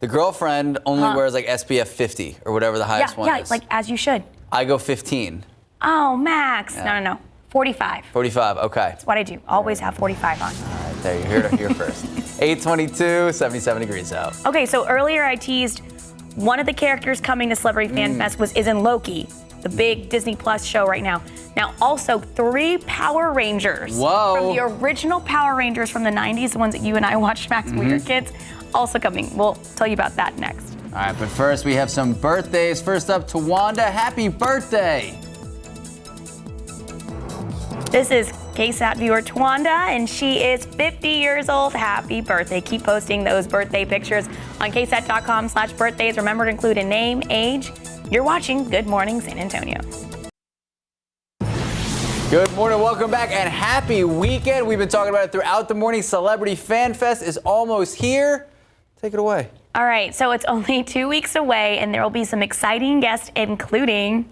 the girlfriend only wears like SPF 50 or whatever the highest one is. Yeah, like as you should. I go 15. Oh, Max. Yeah. No. 45. 45, okay. That's what I do. Always have 45 on. All right, there, you're here to hear first. 822, 77 degrees out. Okay, so earlier I teased one of the characters coming to Celebrity Fan Fest is in Loki, the big Disney Plus show right now. Now, also 3 Power Rangers from the original Power Rangers from the 90s, the ones that you and I watched, Max, when we were kids, also coming. We'll tell you about that next. All right, but first we have some birthdays. First up, Tawanda, happy birthday. This is KSAT viewer Tawanda, and she is 50 years old. Happy birthday. Keep posting those birthday pictures on ksat.com/birthdays. Remember to include a name, age. You're watching Good Morning San Antonio. Good morning, welcome back, and happy weekend. We've been talking about it throughout the morning. Celebrity Fan Fest is almost here. Take it away. All right, so it's only 2 weeks away, and there will be some exciting guests, including...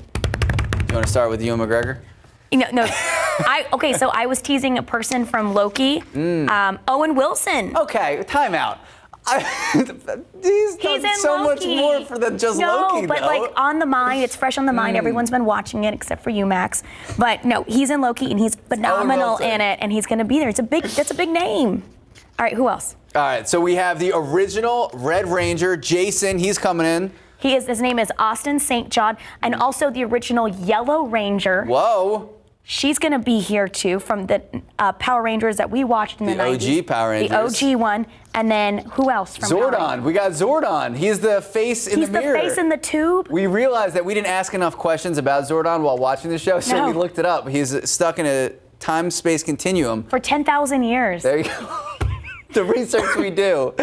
You want to start with Ewan McGregor? No. So I was teasing a person from Loki, Owen Wilson. Okay, time out. He's done so much more for than just Loki, No, but though. like on the mind, it's fresh on the mind. Everyone's been watching it except for you, Max. But no, he's in Loki and he's phenomenal in it, and he's going to be there. That's a big name. All right, who else? All right, so we have the original Red Ranger, Jason. He's coming in. His name is Austin St. John, and also the original Yellow Ranger. Whoa. She's going to be here, too, from the Power Rangers that we watched in the 90s. The OG Power Rangers. The OG one. And then who else from Zordon. We got Zordon. He's the face in the mirror. He's the face in the tube. We realized that we didn't ask enough questions about Zordon while watching the show, so we looked it up. He's stuck in a time-space continuum. For 10,000 years. There you go. The research we do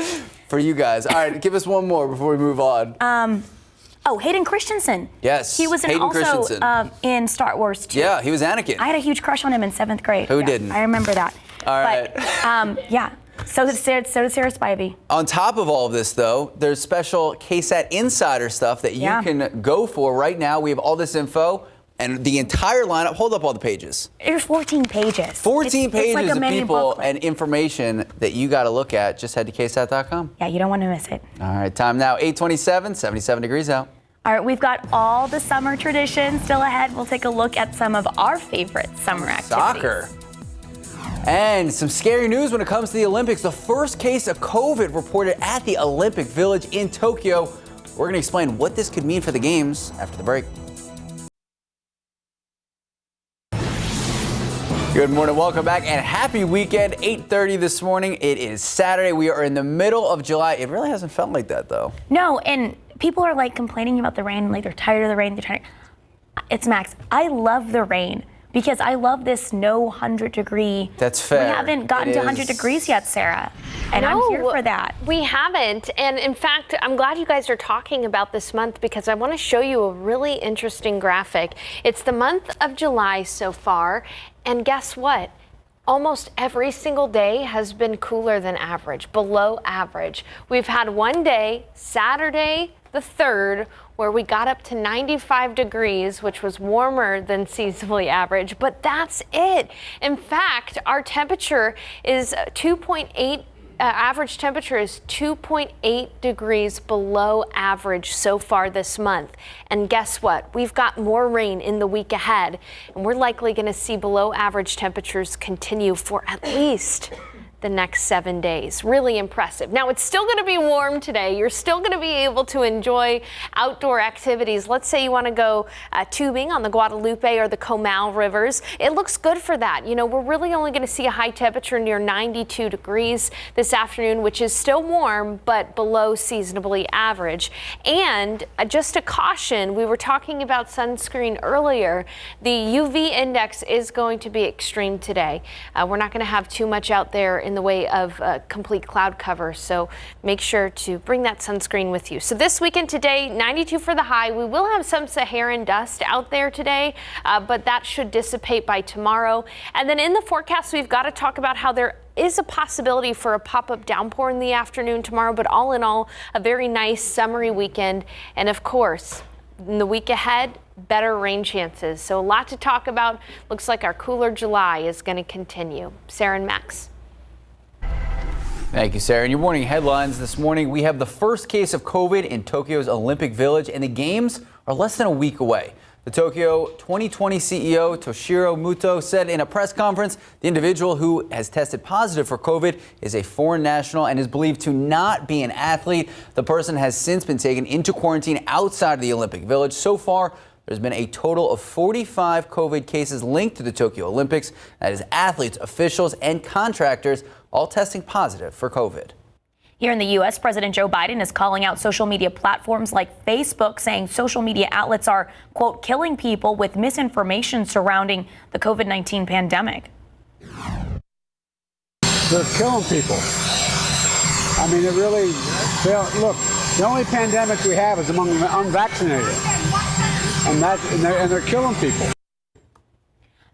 for you guys. All right, give us one more before we move on. Hayden Christensen. Yes, He was in Star Wars, too. Yeah, he was Anakin. I had a huge crush on him in 7th grade. Who didn't? I remember that. All right. But, so did Sarah Spivey. On top of all of this, though, there's special KSAT Insider stuff that you can go for right now. We have all this info and the entire lineup. Hold up all the pages. There's 14 pages. 14 pages like of people and information that you got to look at. Just head to ksat.com. Yeah, you don't want to miss it. All right, time now, 8:27, 77 degrees out. All right, we've got all the summer traditions still ahead. We'll take a look at some of our favorite summer activities. Soccer. And some scary news when it comes to the Olympics. The first case of COVID reported at the Olympic Village in Tokyo. We're going to explain what this could mean for the games after the break. Good morning, welcome back, and happy weekend. 8:30 this morning. It is Saturday. We are in the middle of July. It really hasn't felt like that, though. No, and people are like complaining about the rain, like they're tired of the rain. It's Max. I love the rain because I love this no 100-degree. That's fair. We haven't gotten to 100 degrees yet, Sarah, and I'm here for that. We haven't, and in fact, I'm glad you guys are talking about this month because I want to show you a really interesting graphic. It's the month of July so far, and guess what? Almost every single day has been cooler than average, below average. We've had one day, Saturday the 3rd, where we got up to 95 degrees, which was warmer than seasonally average, but that's it. In fact, our temperature is 2.8 average temperature is 2.8 degrees below average so far this month. And guess what? We've got more rain in the week ahead, and we're likely going to see below average temperatures continue for at least the next 7 days. Really impressive. Now, it's still going to be warm today. You're still going to be able to enjoy outdoor activities. Let's say you want to go tubing on the Guadalupe or the Comal rivers. It looks good for that. You know, we're really only going to see a high temperature near 92 degrees this afternoon, which is still warm, but below seasonably average. And just a caution, we were talking about sunscreen earlier. The UV index is going to be extreme today. We're not going to have too much out there in the way of complete cloud cover, so make sure to bring that sunscreen with you. So this weekend today, 92 for the high. We will have some Saharan dust out there today, but that should dissipate by tomorrow. And then in the forecast, we've got to talk about how there is a possibility for a pop-up downpour in the afternoon tomorrow, but all in all, a very nice summery weekend. And of course, in the week ahead, better rain chances. So a lot to talk about. Looks like our cooler July is going to continue. Sarah and Max. Thank you, Sarah. In your morning headlines this morning, we have the first case of COVID in Tokyo's Olympic Village, and the games are less than a week away. The Tokyo 2020 CEO Toshiro Muto said in a press conference the individual who has tested positive for COVID is a foreign national and is believed to not be an athlete. The person has since been taken into quarantine outside of the Olympic Village. So far, there's been a total of 45 COVID cases linked to the Tokyo Olympics. That is athletes, officials, and contractors all testing positive for COVID. Here in the U.S., President Joe Biden is calling out social media platforms like Facebook, saying social media outlets are, quote, killing people with misinformation surrounding the COVID-19 pandemic. They're killing people. I mean, it really, look, the only pandemic we have is among the unvaccinated. And they're killing people.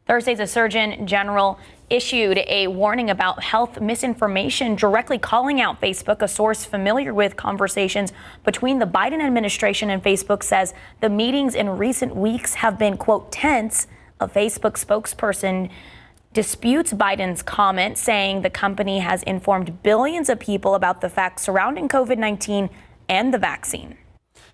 Thursday, the Surgeon General issued a warning about health misinformation, directly calling out Facebook. A source familiar with conversations between the Biden administration and Facebook says the meetings in recent weeks have been, quote, tense. A Facebook spokesperson disputes Biden's comment, saying the company has informed billions of people about the facts surrounding COVID-19 and the vaccine.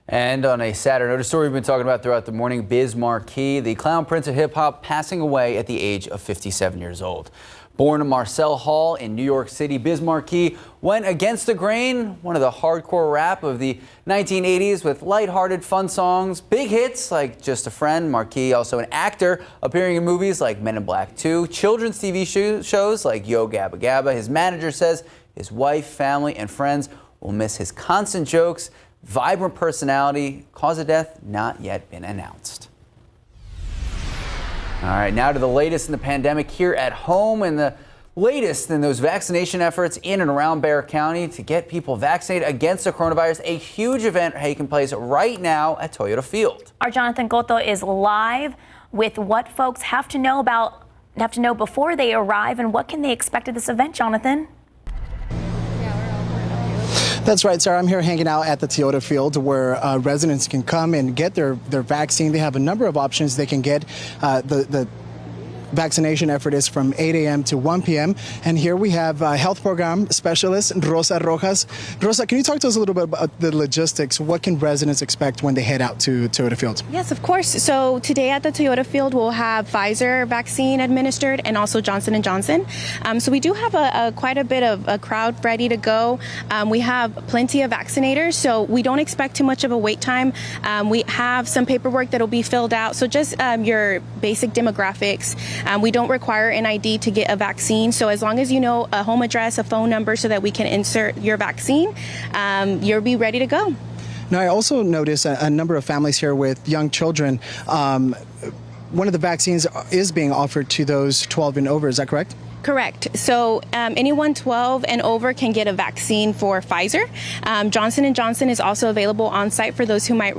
And on a sadder note, a story we've been talking about throughout the morning, Biz Markie, the clown prince of hip hop, passing away at the age of 57 years old. Born in Marcel Hall in New York City, Biz Markie went against the grain, one of the hardcore rap of the 1980s with lighthearted fun songs, big hits like Just a Friend. Markie, also an actor, appearing in movies like Men in Black 2, children's TV shows like Yo Gabba Gabba. His manager says his wife, family, and friends will miss his constant jokes, vibrant personality. Cause of death not yet been announced. All right, now to the latest in the pandemic here at home and the latest in those vaccination efforts in and around Bexar County to get people vaccinated against the coronavirus. A huge event taking place right now at Toyota Field. Our Jonathan Cotto is live with what folks have to know before they arrive and what can they expect at this event, Jonathan? That's right, Sarah. I'm here hanging out at the Toyota Field where residents can come and get their vaccine. They have a number of options they can get. The vaccination effort is from 8 a.m. to 1 p.m. And here we have health program specialist Rosa Rojas. Rosa, can you talk to us a little bit about the logistics? What can residents expect when they head out to Toyota Field? Yes, of course. So today at the Toyota Field, we'll have Pfizer vaccine administered and also Johnson & Johnson. So we do have quite a bit of a crowd ready to go. We have plenty of vaccinators, so we don't expect too much of a wait time. We have some paperwork that will be filled out. So just your basic demographics. We don't require an ID to get a vaccine. So as long as you know a home address, a phone number so that we can insert your vaccine, you'll be ready to go. Now, I also noticed a number of families here with young children. One of the vaccines is being offered to those 12 and over. Is that correct? Correct. So anyone 12 and over can get a vaccine for Pfizer. Johnson & Johnson is also available on site for those who might,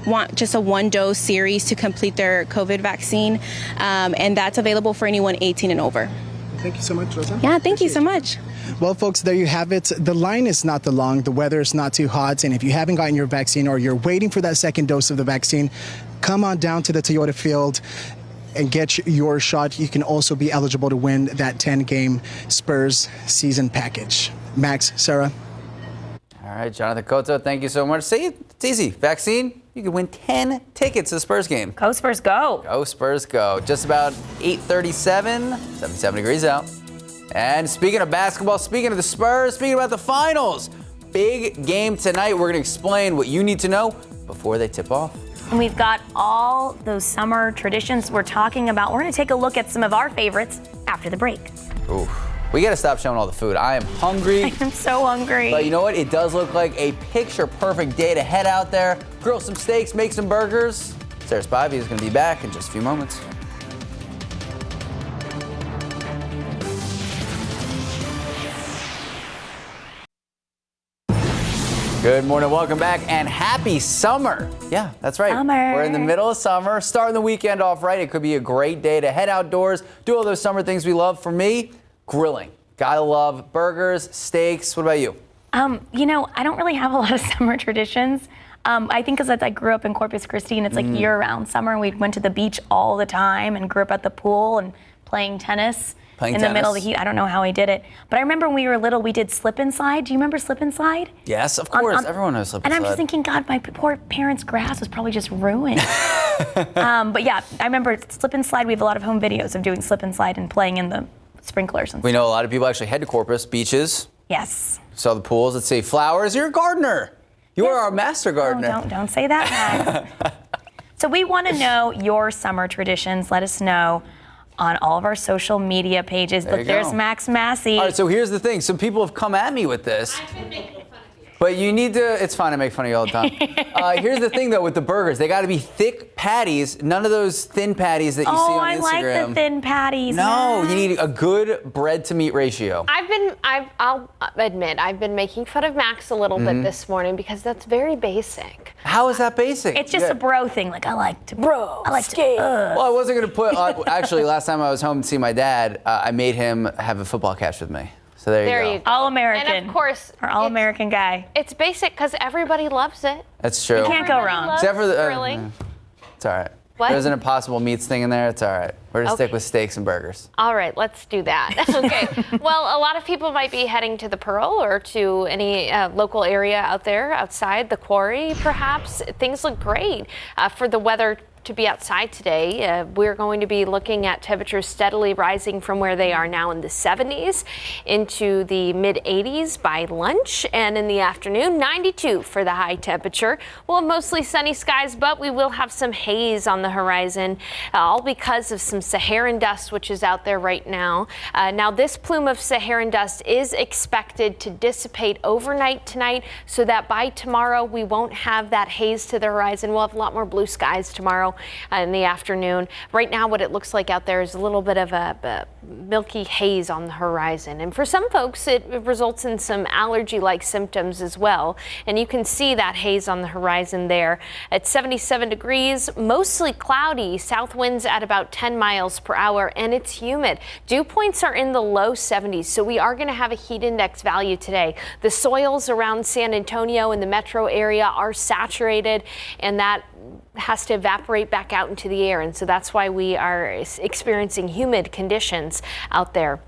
want just a one-dose series to complete their COVID vaccine. And that's available for anyone 18 and over. Thank you so much, Rosa. Yeah, thank you so much. Well, folks, there you have it. The line is not too long. The weather is not too hot. And if you haven't gotten your vaccine or you're waiting for that second dose of the vaccine, come on down to the Toyota Field. and get your shot, you can also be eligible to win that 10-game Spurs season package. Max, Sarah. All right, Jonathan Cotto, thank you so much. See, it's easy. Vaccine, you can win 10 tickets to the Spurs game. Go Spurs, go. Go Spurs, go. Just about 8:37, 77 degrees out. And speaking of basketball, speaking of the Spurs, speaking about the finals, big game tonight. We're going to explain what you need to know before they tip off. And we've got all those summer traditions we're talking about. We're going to take a look at some of our favorites after the break. Ooh, we got to stop showing all the food. I am hungry. I am so hungry. But you know what? It does look like a picture-perfect day to head out there, grill some steaks, make some burgers. Sarah Spivey is going to be back in just a few moments. Good morning, welcome back, and happy summer. Yeah, that's right. Summer. We're in the middle of summer, starting the weekend off right. It could be a great day to head outdoors, do all those summer things we love. For me, grilling. Gotta love burgers, steaks. What about you? You know, I don't really have a lot of summer traditions. I think because I grew up in Corpus Christi, and it's like year-round summer, and we went to the beach all the time and grew up at the pool and playing tennis. The middle of the heat. I don't know how I did it. But I remember when we were little, we did slip and slide. Do you remember slip and slide? Yes, of course. Everyone knows slip and slide. And I'm just thinking, God, my poor parents' grass was probably just ruined. But yeah, I remember slip and slide. We have a lot of home videos of doing slip and slide and playing in the sprinklers and stuff. We know a lot of people actually head to Corpus, beaches. Yes. Saw the pools. Let's say flowers. You're a gardener. You are our master gardener. Oh, don't say that, Max. So we want to know your summer traditions. Let us know on all of our social media pages. Look, there's Max Massey. All right, so here's the thing. Some people have come at me with this. I've been making fun of you. But you need to, it's fine to make fun of you all the time. Here's the thing, though, with the burgers. They got to be thick patties, none of those thin patties that you see on Instagram. Oh, I like the thin patties. No, you need a good bread to meat ratio. I'll admit, I've been making fun of Max a little bit this morning because that's very basic. How is that basic? It's just a bro thing. Like, I like to skate. Well, I wasn't going to put, actually, last time I was home to see my dad, I made him have a football catch with me. So there you go. All-American. And of course, our all-American guy. It's basic because everybody loves it. That's true. You can't go wrong. Except for the grilling. It's all right. What? There's an impossible meats thing in there. It's all right. We're going to stick with steaks and burgers. All right, let's do that. Okay. Well, a lot of people might be heading to the Pearl or to any local area out there, outside the quarry, perhaps. Things look great for the weather to be outside today. We're going to be looking at temperatures steadily rising from where they are now in the 70s into the mid 80s by lunch, and in the afternoon 92 for the high temperature. We'll have mostly sunny skies, but we will have some haze on the horizon, all because of some Saharan dust which is out there right now. Now this plume of Saharan dust is expected to dissipate overnight tonight, so that by tomorrow we won't have that haze to the horizon. We'll have a lot more blue skies tomorrow in the afternoon. Right now what it looks like out there is a little bit of a milky haze on the horizon, and for some folks it results in some allergy-like symptoms as well, and you can see that haze on the horizon there. At 77 degrees, mostly cloudy, south winds at about 10 miles per hour, and it's humid. Dew points are in the low 70s, so we are going to have a heat index value today. The soils around San Antonio and the metro area are saturated, and that has to evaporate back out into the air, and so that's why we are experiencing humid conditions out there.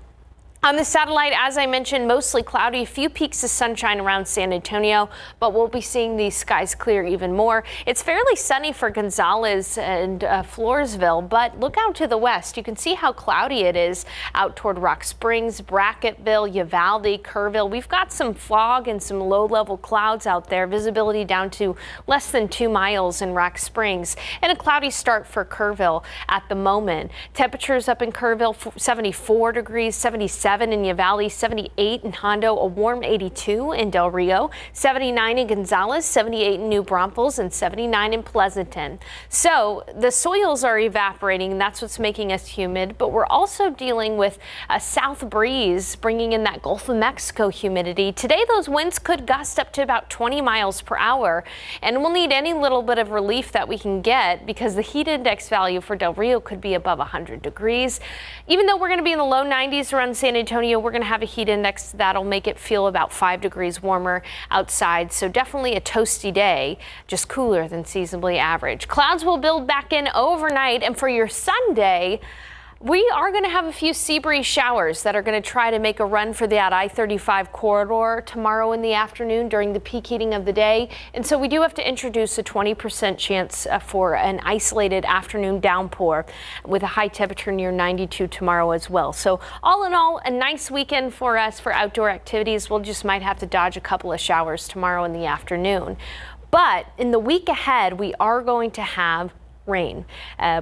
On the satellite, as I mentioned, mostly cloudy, a few peaks of sunshine around San Antonio, but we'll be seeing these skies clear even more. It's fairly sunny for Gonzales and Floresville, but look out to the west. You can see how cloudy it is out toward Rock Springs, Bracketville, Uvalde, Kerrville. We've got some fog and some low-level clouds out there, visibility down to less than 2 miles in Rock Springs, and a cloudy start for Kerrville at the moment. Temperatures up in Kerrville, 74 degrees, 77 in Uvalde, 78 in Hondo, a warm 82 in Del Rio, 79 in Gonzales, 78 in New Braunfels, and 79 in Pleasanton. So the soils are evaporating, and that's what's making us humid, but we're also dealing with a south breeze bringing in that Gulf of Mexico humidity. Today those winds could gust up to about 20 miles per hour, and we'll need any little bit of relief that we can get because the heat index value for Del Rio could be above 100 degrees. Even though we're going to be in the low 90s around San Antonio, we're going to have a heat index that'll make it feel about 5 degrees warmer outside. So definitely a toasty day, just cooler than seasonably average. Clouds will build back in overnight. And for your Sunday, we are going to have a few sea breeze showers that are going to try to make a run for that I-35 corridor tomorrow in the afternoon during the peak heating of the day. And so we do have to introduce a 20% chance for an isolated afternoon downpour with a high temperature near 92 tomorrow as well. So all in all, a nice weekend for us for outdoor activities. We'll just might have to dodge a couple of showers tomorrow in the afternoon. But in the week ahead, we are going to have rain.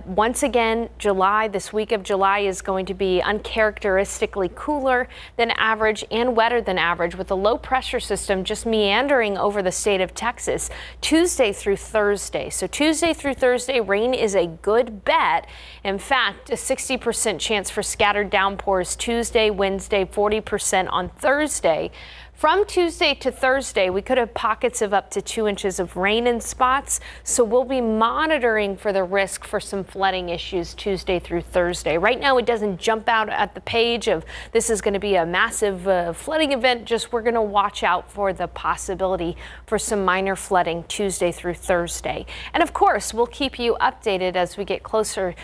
Once again, this week of July is going to be uncharacteristically cooler than average and wetter than average, with a low pressure system just meandering over the state of Texas Tuesday through Thursday. So Tuesday through Thursday, rain is a good bet. In fact, a 60% chance for scattered downpours Tuesday, Wednesday, 40% on Thursday. From Tuesday to Thursday, we could have pockets of up to 2 inches of rain in spots, so we'll be monitoring for the risk for some flooding issues Tuesday through Thursday. Right now, it doesn't jump out at the page of this is going to be a massive flooding event, just we're going to watch out for the possibility for some minor flooding Tuesday through Thursday. And of course, we'll keep you updated as we get closer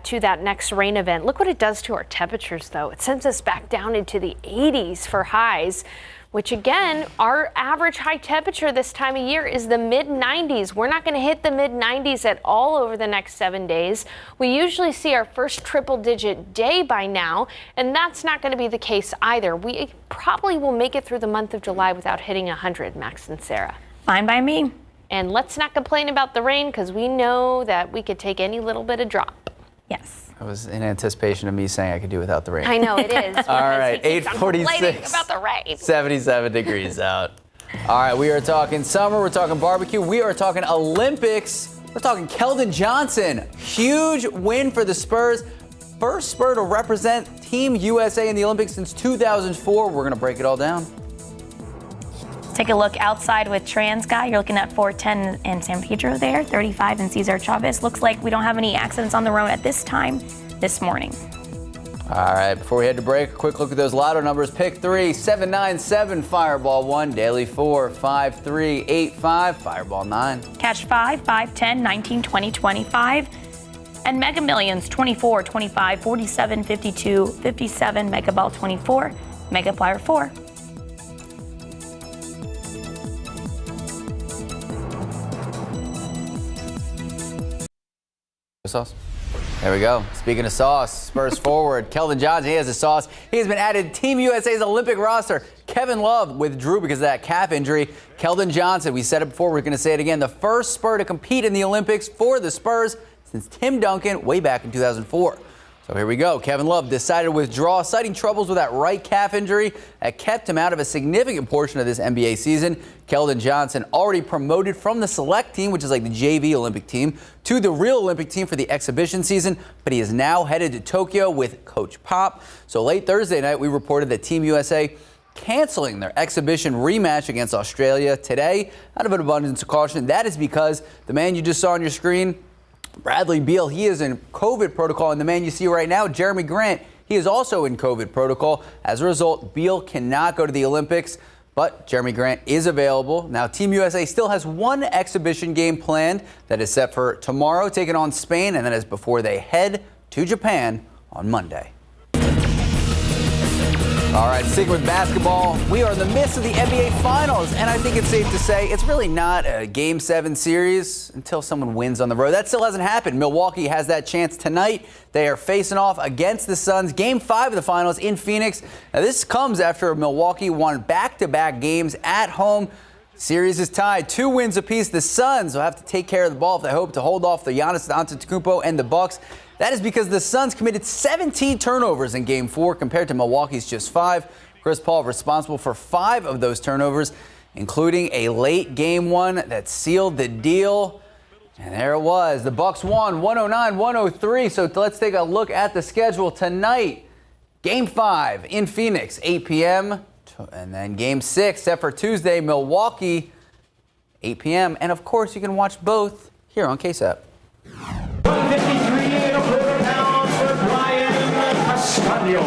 to that next rain event. Look what it does to our temperatures, though. It sends us back down into the 80s for highs, which again, our average high temperature this time of year is the mid-90s. We're not going to hit the mid-90s at all over the next 7 days. We usually see our first triple-digit day by now, and that's not going to be the case either. We probably will make it through the month of July without hitting 100, Max and Sarah. Fine by me. And let's not complain about the rain, because we know that we could take any little bit of drop. Yes. I was in anticipation of me saying I could do without the rain. I know it is. All right, 8:46. About the rain. 77 degrees out. All right, we are talking summer. We're talking barbecue. We are talking Olympics. We're talking Kelvin Johnson. Huge win for the Spurs. First Spur to represent Team USA in the Olympics since 2004. We're going to break it all down. Take a look outside with TransGuy. You're looking at 410 in San Pedro there, 35 in Cesar Chavez. Looks like we don't have any accidents on the road at this time this morning. All right, before we head to break, a quick look at those lotto numbers. Pick 3, 797, Fireball 1, Daily 4, 5, 3, 8, 5, Fireball 9. Catch 5, 5, 10, 19, 20, 25. And Mega Millions 24, 25, 47, 52, 57, Mega Ball 24, Mega Plier 4. Sauce. There we go. Speaking of sauce, Spurs forward Kelvin Johnson, he has a sauce. He has been added to Team USA's Olympic roster. Kevin Love withdrew because of that calf injury. Kelvin Johnson, we said it before, we're going to say it again, the first Spur to compete in the Olympics for the Spurs since Tim Duncan way back in 2004. So here we go. Kevin Love decided to withdraw, citing troubles with that right calf injury that kept him out of a significant portion of this NBA season. Kelvin Johnson already promoted from the select team, which is like the JV Olympic team, to the real Olympic team for the exhibition season, but he is now headed to Tokyo with Coach Pop. So late Thursday night, we reported that Team USA canceling their exhibition rematch against Australia today out of an abundance of caution. That is because the man you just saw on your screen, Bradley Beal, he is in COVID protocol, and the man you see right now, Jeremy Grant, he is also in COVID protocol. As a result, Beal cannot go to the Olympics, but Jeremy Grant is available. Now, Team USA still has one exhibition game planned that is set for tomorrow, taking on Spain, and that is before they head to Japan on Monday. All right, sticking with basketball, we are in the midst of the NBA Finals, and I think it's safe to say it's really not a Game 7 series until someone wins on the road. That still hasn't happened. Milwaukee has that chance tonight. They are facing off against the Suns. Game 5 of the Finals in Phoenix. Now, this comes after Milwaukee won back-to-back games at home. Series is tied, 2 wins apiece. The Suns will have to take care of the ball if they hope to hold off the Giannis Antetokounmpo and the Bucks. That is because the Suns committed 17 turnovers in Game 4 compared to Milwaukee's just 5. Chris Paul responsible for 5 of those turnovers, including a late Game 1 that sealed the deal. And there it was. The Bucks won 109-103. So let's take a look at the schedule tonight. Game 5 in Phoenix, 8 p.m. And then Game 6 set for Tuesday, Milwaukee, 8 p.m. And, of course, you can watch both here on KSAT. 153 and a quarter pounds for Brian Castaño.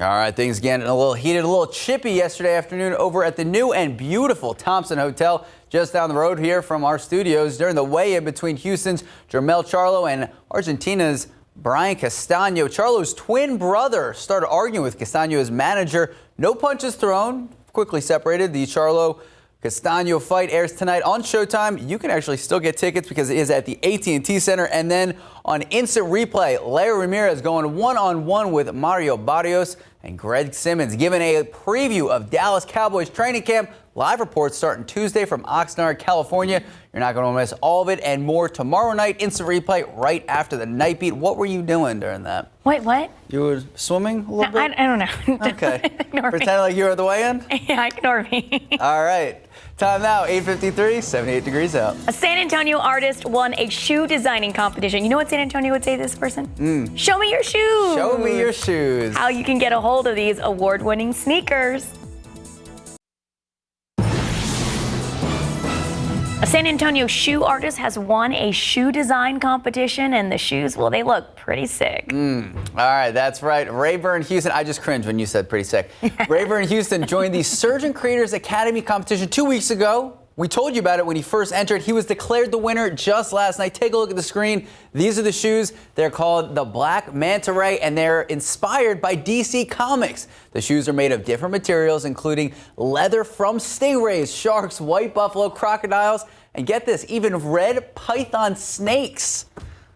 All right, things getting a little heated, a little chippy yesterday afternoon over at the new and beautiful Thompson Hotel just down the road here from our studios during the weigh-in between Houston's Jermel Charlo and Argentina's Brian Castano. Charlo's twin brother started arguing with Castano's manager. No punches thrown, quickly separated. The Charlo-Castano fight airs tonight on Showtime. You can actually still get tickets because it is at the AT&T Center. And then on instant replay, Leo Ramirez going one-on-one with Mario Barrios and Greg Simmons, giving a preview of Dallas Cowboys training camp. Live reports starting Tuesday from Oxnard, California. You're not going to miss all of it and more tomorrow night. Instant replay right after the night beat. What were you doing during that? Wait, what? You were swimming a little bit? I don't know. Okay. Ignore Pretend me. like you were at the weigh-in? Yeah, ignore me. All right. Time now, 8:53, 78 degrees out. A San Antonio artist won a shoe designing competition. You know what San Antonio would say to this person? Show me your shoes. Show me your shoes. How you can get a hold of these award-winning sneakers. A San Antonio shoe artist has won a shoe design competition, and the shoes, well, they look pretty sick. All right, that's right. Rayburn Houston, I just cringed when you said pretty sick. Rayburn Houston joined the Surgeon Creators Academy competition 2 weeks ago. We told you about it when he first entered. He was declared the winner just last night. Take a look at the screen. These are the shoes. They're called the Black Manta Ray, and they're inspired by DC Comics. The shoes are made of different materials, including leather from stingrays, sharks, white buffalo, crocodiles, and get this, even red python snakes.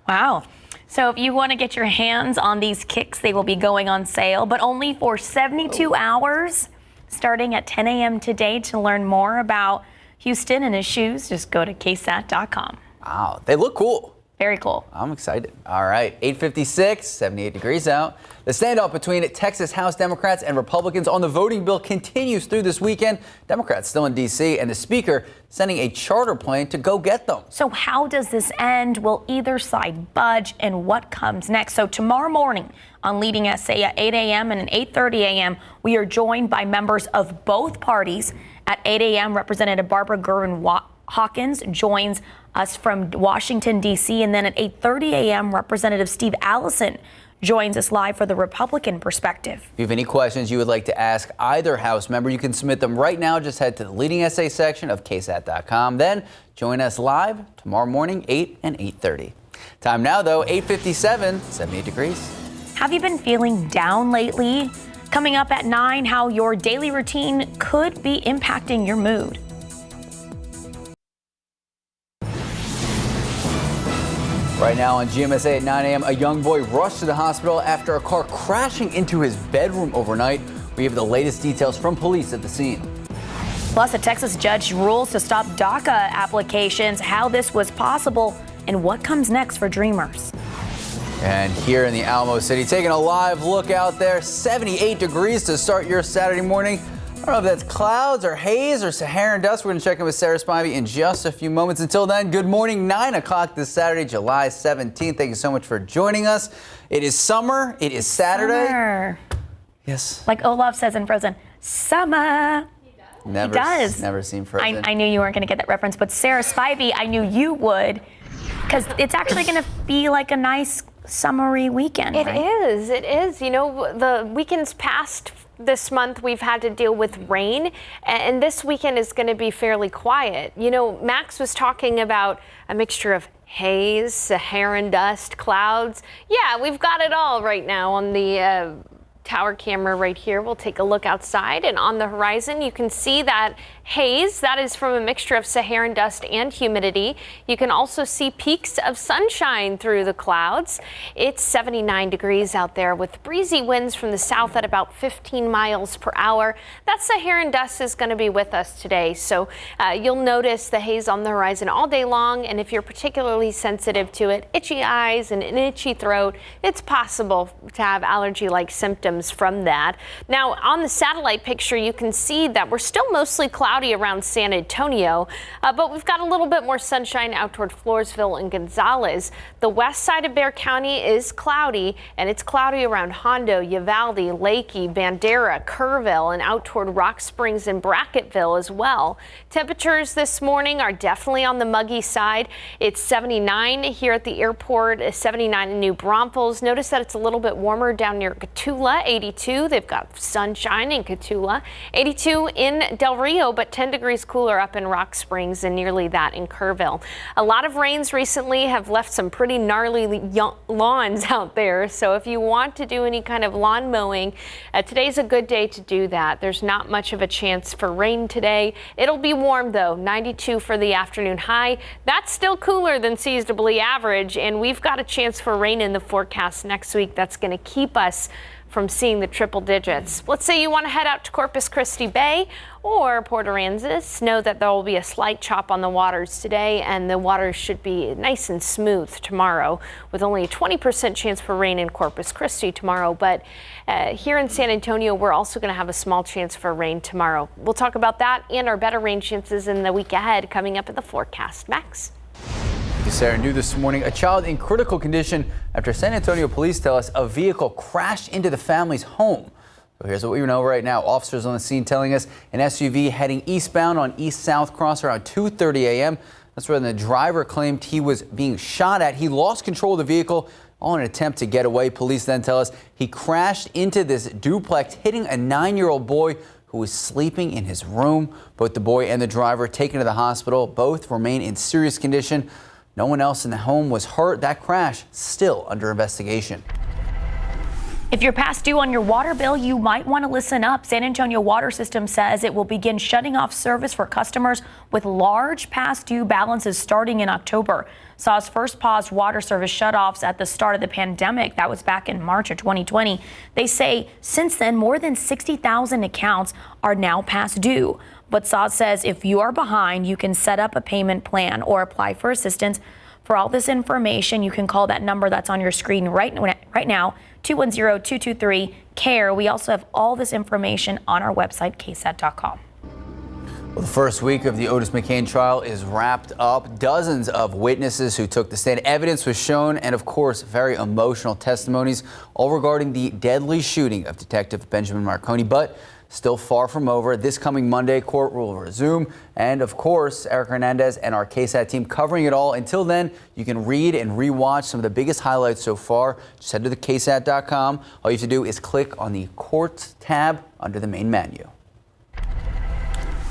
Wow. So if you want to get your hands on these kicks, they will be going on sale, but only for 72 hours, starting at 10 a.m. today. To learn more about Houston and his shoes, just go to KSAT.com. Wow, they look cool. Very cool. I'm excited. All right, 8:56, 78 degrees out. The standoff between Texas House Democrats and Republicans on the voting bill continues through this weekend. Democrats still in D.C. and the Speaker sending a charter plane to go get them. So how does this end? Will either side budge, and what comes next? So tomorrow morning on Leading SA at 8 a.m. and at 8:30 a.m., we are joined by members of both parties. At 8 a.m., Representative Barbara Gurwin-Hawkins joins us from Washington, D.C. And then at 8:30 a.m., Representative Steve Allison joins us live for the Republican perspective. If you have any questions you would like to ask either House member, you can submit them right now. Just head to the Leading SA section of KSAT.com. Then join us live tomorrow morning, 8 and 8:30. Time now, though, 8:57, 78 degrees. Have you been feeling down lately? Coming up at 9, how your daily routine could be impacting your mood. Right now on GMSA at 9 a.m., a young boy rushed to the hospital after a car crashing into his bedroom overnight. We have the latest details from police at the scene. Plus, a Texas judge rules to stop DACA applications, how this was possible, and what comes next for dreamers. And here in the Alamo City, taking a live look out there, 78 degrees to start your Saturday morning. I don't know if that's clouds or haze or Saharan dust. We're going to check in with Sarah Spivey in just a few moments. Until then, good morning, 9 o'clock this Saturday, July 17th. Thank you so much for joining us. It is summer. It is Saturday. Summer. Yes. Like Olaf says in Frozen, summer. Never, he does. Never seen Frozen. I knew you weren't going to get that reference, but Sarah Spivey, I knew you would, because it's actually going to be like a nice summery weekend. It is. You know, the weekends past this month, we've had to deal with rain, and this weekend is going to be fairly quiet. You know, Max was talking about a mixture of haze, Saharan dust, clouds. Yeah, we've got it all right now on the tower camera right here. We'll take a look outside, and on the horizon you can see that haze. That is from a mixture of Saharan dust and humidity. You can also see peaks of sunshine through the clouds. It's 79 degrees out there with breezy winds from the south at about 15 miles per hour. That Saharan dust is going to be with us today, so you'll notice the haze on the horizon all day long, and if you're particularly sensitive to it, itchy eyes and an itchy throat, it's possible to have allergy-like symptoms from that. Now, on the satellite picture, you can see that we're still mostly cloudy around San Antonio, but we've got a little bit more sunshine out toward Floresville and Gonzales. The west side of Bexar County is cloudy, and it's cloudy around Hondo, Uvalde, Leakey, Bandera, Kerrville, and out toward Rock Springs and Bracketville as well. Temperatures this morning are definitely on the muggy side. It's 79 here at the airport, 79 in New Braunfels. Notice that it's a little bit warmer down near Gatula 82. They've got sunshine in Cotulla, 82 in Del Rio, but 10 degrees cooler up in Rock Springs and nearly that in Kerrville. A lot of rains recently have left some pretty gnarly lawns out there. So if you want to do any kind of lawn mowing, today's a good day to do that. There's not much of a chance for rain today. It'll be warm though, 92 for the afternoon high. That's still cooler than seasonably average, and we've got a chance for rain in the forecast next week. That's going to keep us from seeing the triple digits. Let's say you want to head out to Corpus Christi Bay or Port Aransas. Know that there will be a slight chop on the waters today, and the waters should be nice and smooth tomorrow, with only a 20% chance for rain in Corpus Christi tomorrow. But here in San Antonio, we're also going to have a small chance for rain tomorrow. We'll talk about that and our better rain chances in the week ahead coming up in the forecast. Max? Thank you, Sarah. New this morning, a child in critical condition after San Antonio police tell us a vehicle crashed into the family's home. So here's what we know right now. Officers on the scene telling us an SUV heading eastbound on East-South Cross around 2:30 a.m. That's when the driver claimed he was being shot at. He lost control of the vehicle on an attempt to get away. Police then tell us he crashed into this duplex, hitting a 9-year-old boy who was sleeping in his room. Both the boy and the driver taken to the hospital. Both remain in serious condition. No one else in the home was hurt. That crash still under investigation. If you're past due on your water bill, you might want to listen up. San Antonio Water System says it will begin shutting off service for customers with large past due balances starting in October. SAW's first paused water service shutoffs at the start of the pandemic. That was back in March of 2020. They say since then, more than 60,000 accounts are now past due. But SAW says if you are behind, you can set up a payment plan or apply for assistance. For all this information, you can call that number that's on your screen right now, 210-223-CARE. We also have all this information on our website, KSAT.com. Well, the first week of the Otis Mccain trial is wrapped up. Dozens of witnesses who took the stand. Evidence was shown, and of course, very emotional testimonies, all regarding the deadly shooting of Detective Benjamin Marconi. But still far from over. This coming Monday, court will resume. And of course, Eric Hernandez and our KSAT team covering it all. Until then, you can read and rewatch some of the biggest highlights so far. Just head to the KSAT.com. All you have to do is click on the Courts tab under the main menu.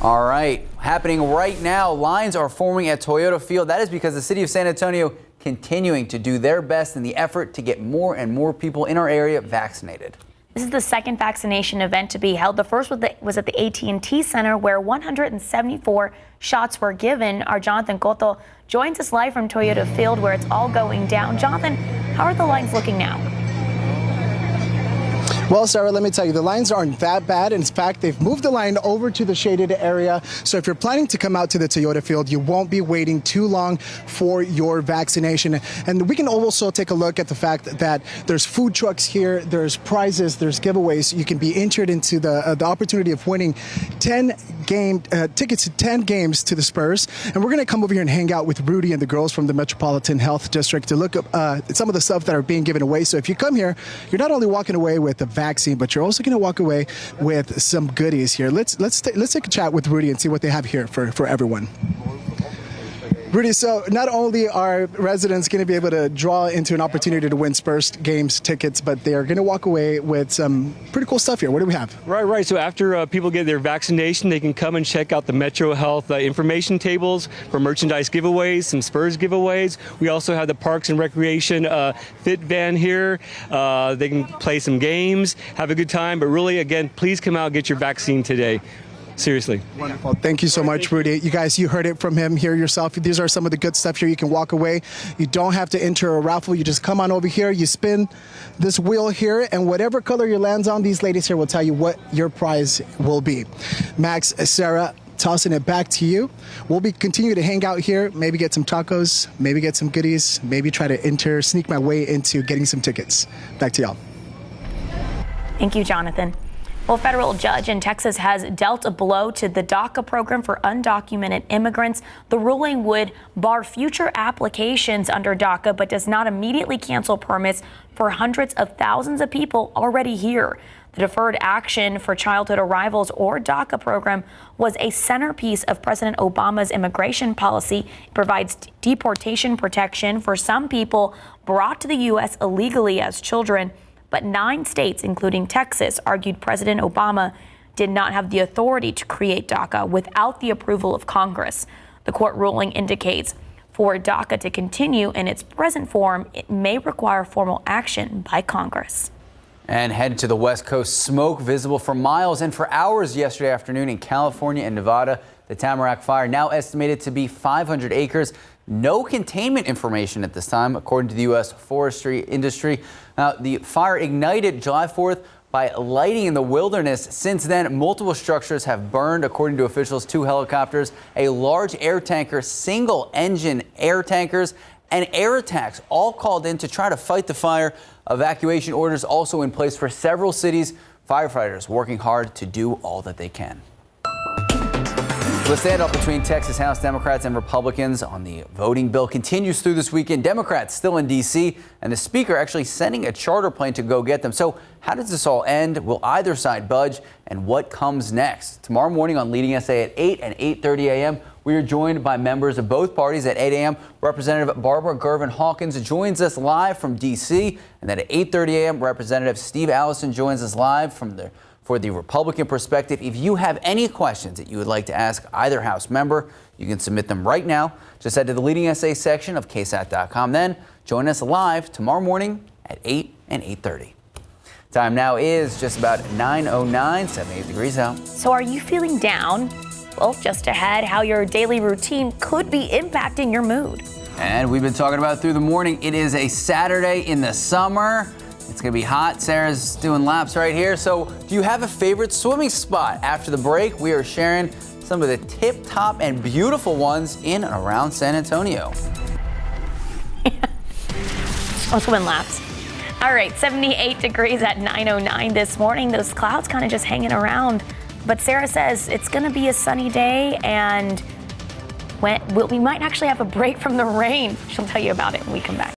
All right, happening right now, lines are forming at Toyota Field. That is because the city of San Antonio continuing to do their best in the effort to get more and more people in our area vaccinated. This is the second vaccination event to be held. The first was at the AT&T Center, where 174 shots were given. Our Jonathan Cotto joins us live from Toyota Field, where it's all going down. Jonathan, how are the lines looking now? Well, Sarah, let me tell you, the lines aren't that bad. In fact, they've moved the line over to the shaded area. So if you're planning to come out to the Toyota Field, you won't be waiting too long for your vaccination. And we can also take a look at the fact that there's food trucks here, there's prizes, there's giveaways. You can be entered into the opportunity of winning 10 tickets to 10 games to the Spurs. And we're going to come over here and hang out with Rudy and the girls from the Metropolitan Health District to look at some of the stuff that are being given away. So if you come here, you're not only walking away with a vaccine, but you're also going to walk away with some goodies here. Let's take a chat with Rudy and see what they have here for everyone. Rudy, so not only are residents going to be able to draw into an opportunity to win Spurs games tickets, but they are going to walk away with some pretty cool stuff here. What do we have? Right. So after people get their vaccination, they can come and check out the Metro Health information tables for merchandise giveaways, some Spurs giveaways. We also have the Parks and Recreation Fit Van here. They can play some games, have a good time. But really, again, please come out and get your vaccine today. Seriously. Wonderful. Thank you so much, Rudy. You guys, you heard it from him here yourself. These are some of the good stuff here. You can walk away. You don't have to enter a raffle. You just come on over here. You spin this wheel here, and whatever color you lands on, these ladies here will tell you what your prize will be. Max, Sarah, tossing it back to you. We'll be continue to hang out here, maybe get some tacos, maybe get some goodies, maybe try to sneak my way into getting some tickets. Back to y'all. Thank you, Jonathan. Well, a federal judge in Texas has dealt a blow to the DACA program for undocumented immigrants. The ruling would bar future applications under DACA, but does not immediately cancel permits for hundreds of thousands of people already here. The Deferred Action for Childhood Arrivals, or DACA program, was a centerpiece of President Obama's immigration policy. It provides deportation protection for some people brought to the U.S. illegally as children. But 9 states, including Texas, argued President Obama did not have the authority to create DACA without the approval of Congress. The court ruling indicates for DACA to continue in its present form, it may require formal action by Congress. And head to the West Coast, smoke visible for miles and for hours yesterday afternoon in California and Nevada. The Tamarack Fire, now estimated to be 500 acres. No containment information at this time, according to the U.S. forestry industry. Now, the fire ignited July 4th by lighting in the wilderness. Since then, multiple structures have burned, according to officials. 2 helicopters, a large air tanker, single-engine air tankers, and air attacks all called in to try to fight the fire. Evacuation orders also in place for several cities. Firefighters working hard to do all that they can. The standoff between Texas House Democrats and Republicans on the voting bill continues through this weekend. Democrats still in D.C. and the Speaker actually sending a charter plane to go get them. So how does this all end? Will either side budge? And what comes next? Tomorrow morning on Leading SA at 8 and 8:30 a.m., we are joined by members of both parties. At 8 a.m., Representative Barbara Gervin-Hawkins joins us live from D.C. And then at 8:30 a.m., Representative Steve Allison joins us live for the Republican perspective. If you have any questions that you would like to ask either House member, you can submit them right now. Just head to the Leading SA section of KSAT.com. Then join us live tomorrow morning at 8 and 8:30. Time now is just about 9:09, 78 degrees out. So are you feeling down? Well, just ahead, how your daily routine could be impacting your mood. And we've been talking about it through the morning. It is a Saturday in the summer. It's going to be hot. Sarah's doing laps right here. So do you have a favorite swimming spot? After the break, we are sharing some of the tip-top and beautiful ones in and around San Antonio. I'll swim laps. All right, 78 degrees at 9:09 this morning. Those clouds kind of just hanging around. But Sarah says it's going to be a sunny day, and we might actually have a break from the rain. She'll tell you about it when we come back.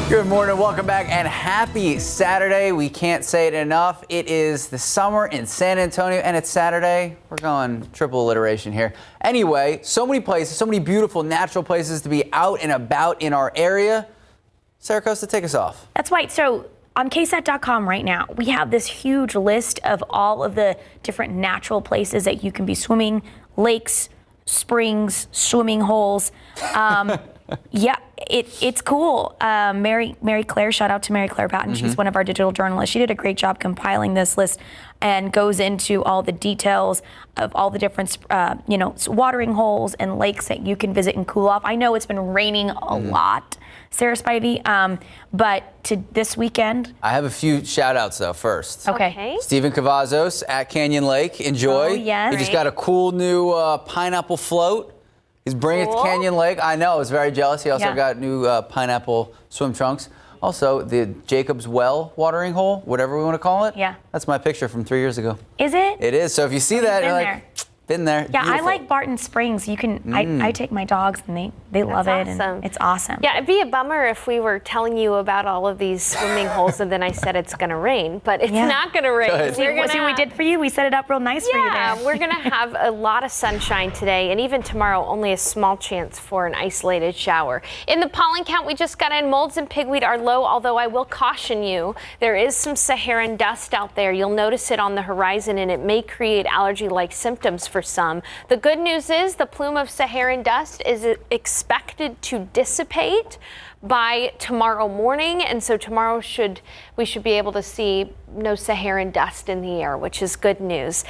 Good morning, welcome back, and happy Saturday. We can't say it enough. It is the summer in San Antonio, and it's Saturday. We're going triple alliteration here. Anyway, so many places, so many beautiful natural places to be out and about in our area. Sarah Costa, take us off. That's right. So on KSAT.com right now, we have this huge list of all of the different natural places that you can be swimming, lakes, springs, swimming holes. Yeah, it's cool. Mary Claire, shout out to Mary Claire Patton. She's one of our digital journalists. She did a great job compiling this list and goes into all the details of all the different, watering holes and lakes that you can visit and cool off. I know it's been raining a lot, Sarah Spivey, but to this weekend. I have a few shout outs though first. Okay. Stephen Cavazos at Canyon Lake. Enjoy. Oh, yes. He just got a cool new pineapple float. He's bringing it to Canyon Lake. I know, I was very jealous. He also got new pineapple swim trunks. Also, the Jacob's Well watering hole, whatever we want to call it. Yeah. That's my picture from 3 years ago. Is it? It is. So if you see that, you're like, there. been there. Yeah, Beautiful. I like Barton Springs. You can. I take my dogs and they love it. Awesome. And it's awesome. Yeah, it'd be a bummer if we were telling you about all of these swimming holes and then I said it's going to rain, but it's not going to rain. See what we did for you? We set it up real nice for you there. Yeah, we're going to have a lot of sunshine today, and even tomorrow, only a small chance for an isolated shower. In the pollen count, we just got in. Molds and pigweed are low, although I will caution you, there is some Saharan dust out there. You'll notice it on the horizon, and it may create allergy-like symptoms for some. The good news is the plume of Saharan dust is expected to dissipate by tomorrow morning, and so tomorrow we should be able to see no Saharan dust in the air, which is good news.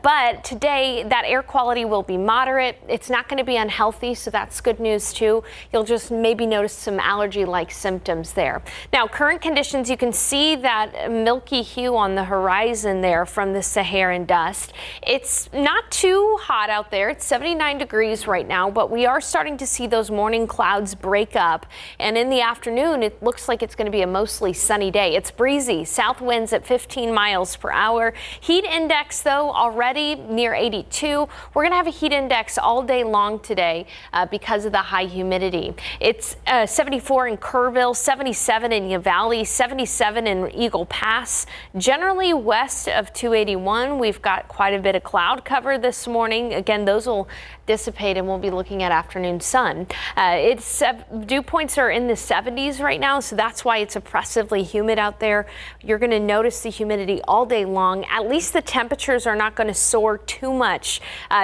But today, that air quality will be moderate. It's not going to be unhealthy, so that's good news too. You'll just maybe notice some allergy-like symptoms there. Now, current conditions, you can see that milky hue on the horizon there from the Saharan dust. It's not too hot out there. It's 79 degrees right now, but we are starting to see those morning clouds break up. And in the afternoon, it looks like it's going to be a mostly sunny day. It's breezy, south winds at at 15 miles per hour. Heat index, though, already near 82. We're going to have a heat index all day long today because of the high humidity. It's 74 in Kerrville, 77 in Uvalde, 77 in Eagle Pass. Generally west of 281, we've got quite a bit of cloud cover this morning. Again, those will dissipate and we'll be looking at afternoon sun. Dew points are in the 70s right now, so that's why it's oppressively humid out there. You're going to notice the humidity all day long. At least the temperatures are not going to soar too much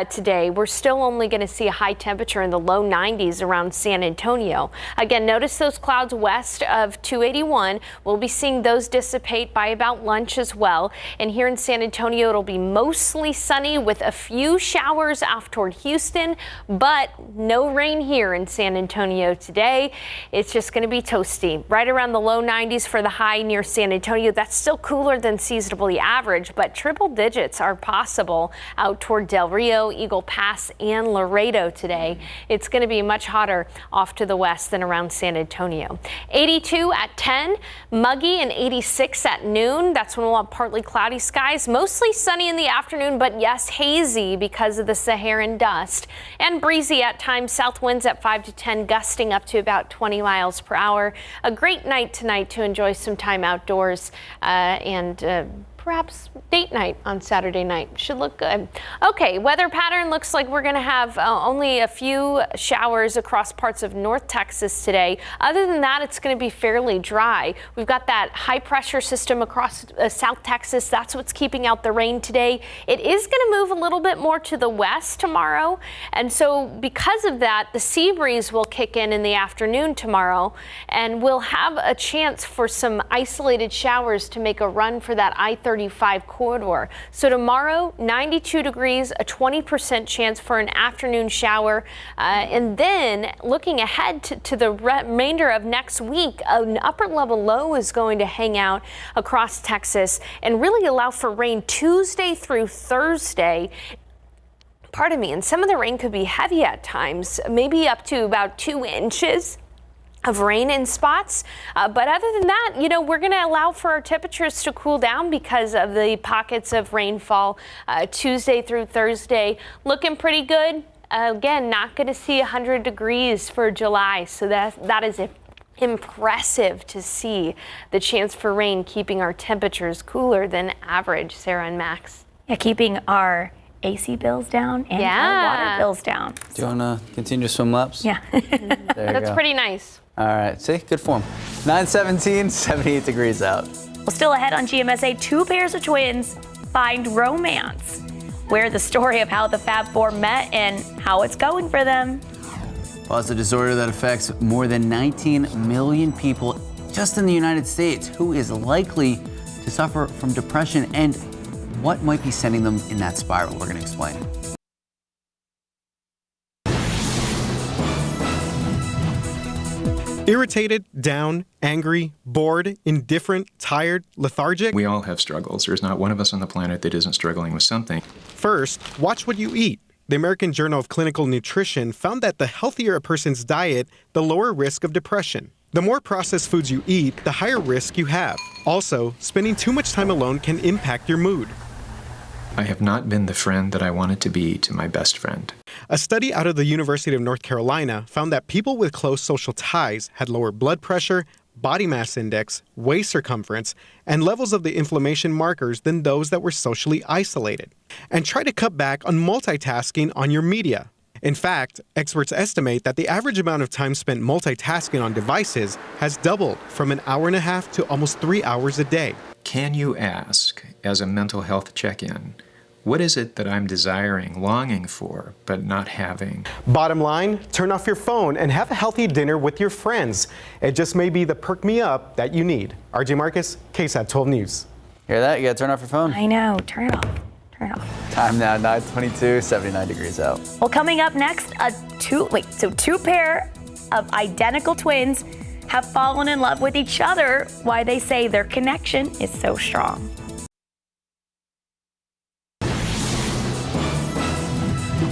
today. We're still only going to see a high temperature in the low 90s around San Antonio. Again, notice those clouds west of 281. We'll be seeing those dissipate by about lunch as well. And here in San Antonio, it'll be mostly sunny with a few showers off toward Houston, but no rain here in San Antonio today. It's just going to be toasty. Right around the low 90s for the high near San Antonio. That's still cooler than seasonably average, but triple digits are possible out toward Del Rio, Eagle Pass, and Laredo today. It's going to be much hotter off to the west than around San Antonio. 82 at 10, muggy, and 86 at noon. That's when we'll have partly cloudy skies, mostly sunny in the afternoon, but yes, hazy because of the Saharan dust, and breezy at times. South winds at 5 to 10, gusting up to about 20 miles per hour. A great night tonight to enjoy some time outdoors and perhaps date night on Saturday night. Should look good. Okay, weather pattern looks like we're going to have only a few showers across parts of North Texas today. Other than that, it's going to be fairly dry. We've got that high pressure system across South Texas. That's what's keeping out the rain today. It is going to move a little bit more to the west tomorrow. And so because of that, the sea breeze will kick in the afternoon tomorrow, and we'll have a chance for some isolated showers to make a run for that I-35 corridor. So tomorrow, 92 degrees, a 20% chance for an afternoon shower. And then looking ahead to the remainder of next week, an upper level low is going to hang out across Texas and really allow for rain Tuesday through Thursday. Pardon me, and some of the rain could be heavy at times, maybe up to about 2 inches of rain in spots. But other than that, we're going to allow for our temperatures to cool down because of the pockets of rainfall Tuesday through Thursday. Looking pretty good. Again, not going to see 100 degrees for July. So that is impressive to see the chance for rain keeping our temperatures cooler than average. Sarah and Max. Yeah, keeping our AC bills down and our water bills down. Do you want to continue swim laps? Yeah. That's pretty nice. All right, see, good form. 9:17, 78 degrees out. Well, still ahead on GMSA, 2 pairs of twins find romance. Where the story of how the Fab Four met and how it's going for them. Well, it's a disorder that affects more than 19 million people just in the United States. Who is likely to suffer from depression and what might be sending them in that spiral? We're going to explain. Irritated, down, angry, bored, indifferent, tired, lethargic. We all have struggles. There's not one of us on the planet that isn't struggling with something. First, watch what you eat. The American Journal of Clinical Nutrition found that the healthier a person's diet, the lower risk of depression. The more processed foods you eat, the higher risk you have. Also, spending too much time alone can impact your mood. I have not been the friend that I wanted to be to my best friend. A study out of the University of North Carolina found that people with close social ties had lower blood pressure, body mass index, waist circumference, and levels of the inflammation markers than those that were socially isolated. And try to cut back on multitasking on your media. In fact, experts estimate that the average amount of time spent multitasking on devices has doubled from an hour and a half to almost 3 hours a day. Can you ask, as a mental health check-in, what is it that I'm desiring, longing for, but not having? Bottom line, turn off your phone and have a healthy dinner with your friends. It just may be the perk me up that you need. RJ Marcus, KSAT 12 News. Hear that? You got to turn off your phone. I know. Turn it off. Turn it off. Time now, 9:22, 79 degrees out. Well, coming up next, two pair of identical twins have fallen in love with each other. Why they say their connection is so strong.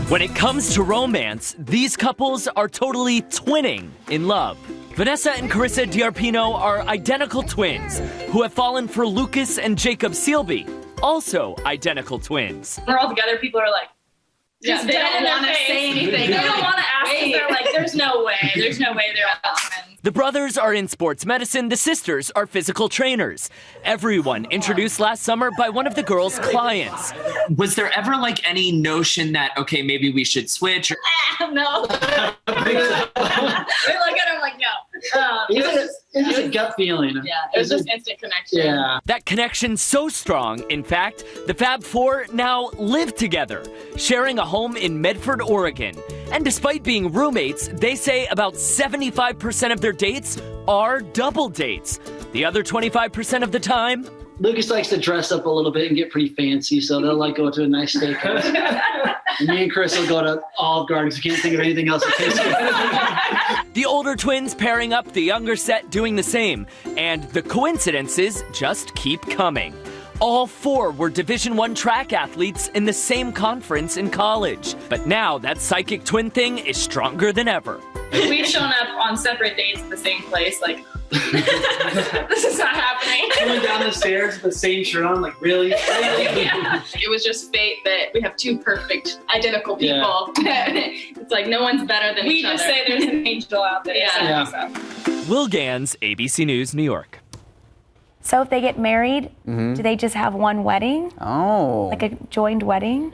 When it comes to romance, these couples are totally twinning in love. Vanessa and Carissa Diarpino are identical twins who have fallen for Lucas and Jacob Sealby, also identical twins. We're all together, people are like, they don't want to say anything. They don't want to ask us. They're like, there's no way. There's no way they're all twins. The brothers are in sports medicine. The sisters are physical trainers. Everyone introduced last summer by one of the girls' clients. Was there ever like any notion that, okay, maybe we should switch? No. We look at him like, no. It was a gut feeling. Yeah, it was just instant connection. Yeah. That connection's so strong, in fact, the Fab Four now live together, sharing a home in Medford, Oregon. And despite being roommates, they say about 75% of their dates are double dates. The other 25% of the time, Lucas likes to dress up a little bit and get pretty fancy, so they'll like go to a nice steakhouse. And me and Chris will go to Olive Garden because we can't think of anything else that tastes good. the older twins pairing up, the younger set doing the same. And the coincidences just keep coming. All four were Division I track athletes in the same conference in college. But now that psychic twin thing is stronger than ever. We've shown up on separate dates at the same place, like, this is not happening. Going down the stairs with the same shirt on, like, really? Yeah. It was just fate that we have two perfect, identical people. Yeah. It's like no one's better than each other. We just say there's an angel out there. Yeah. Will Gans, ABC News, New York. So if they get married, do they just have one wedding? Oh. Like a joined wedding?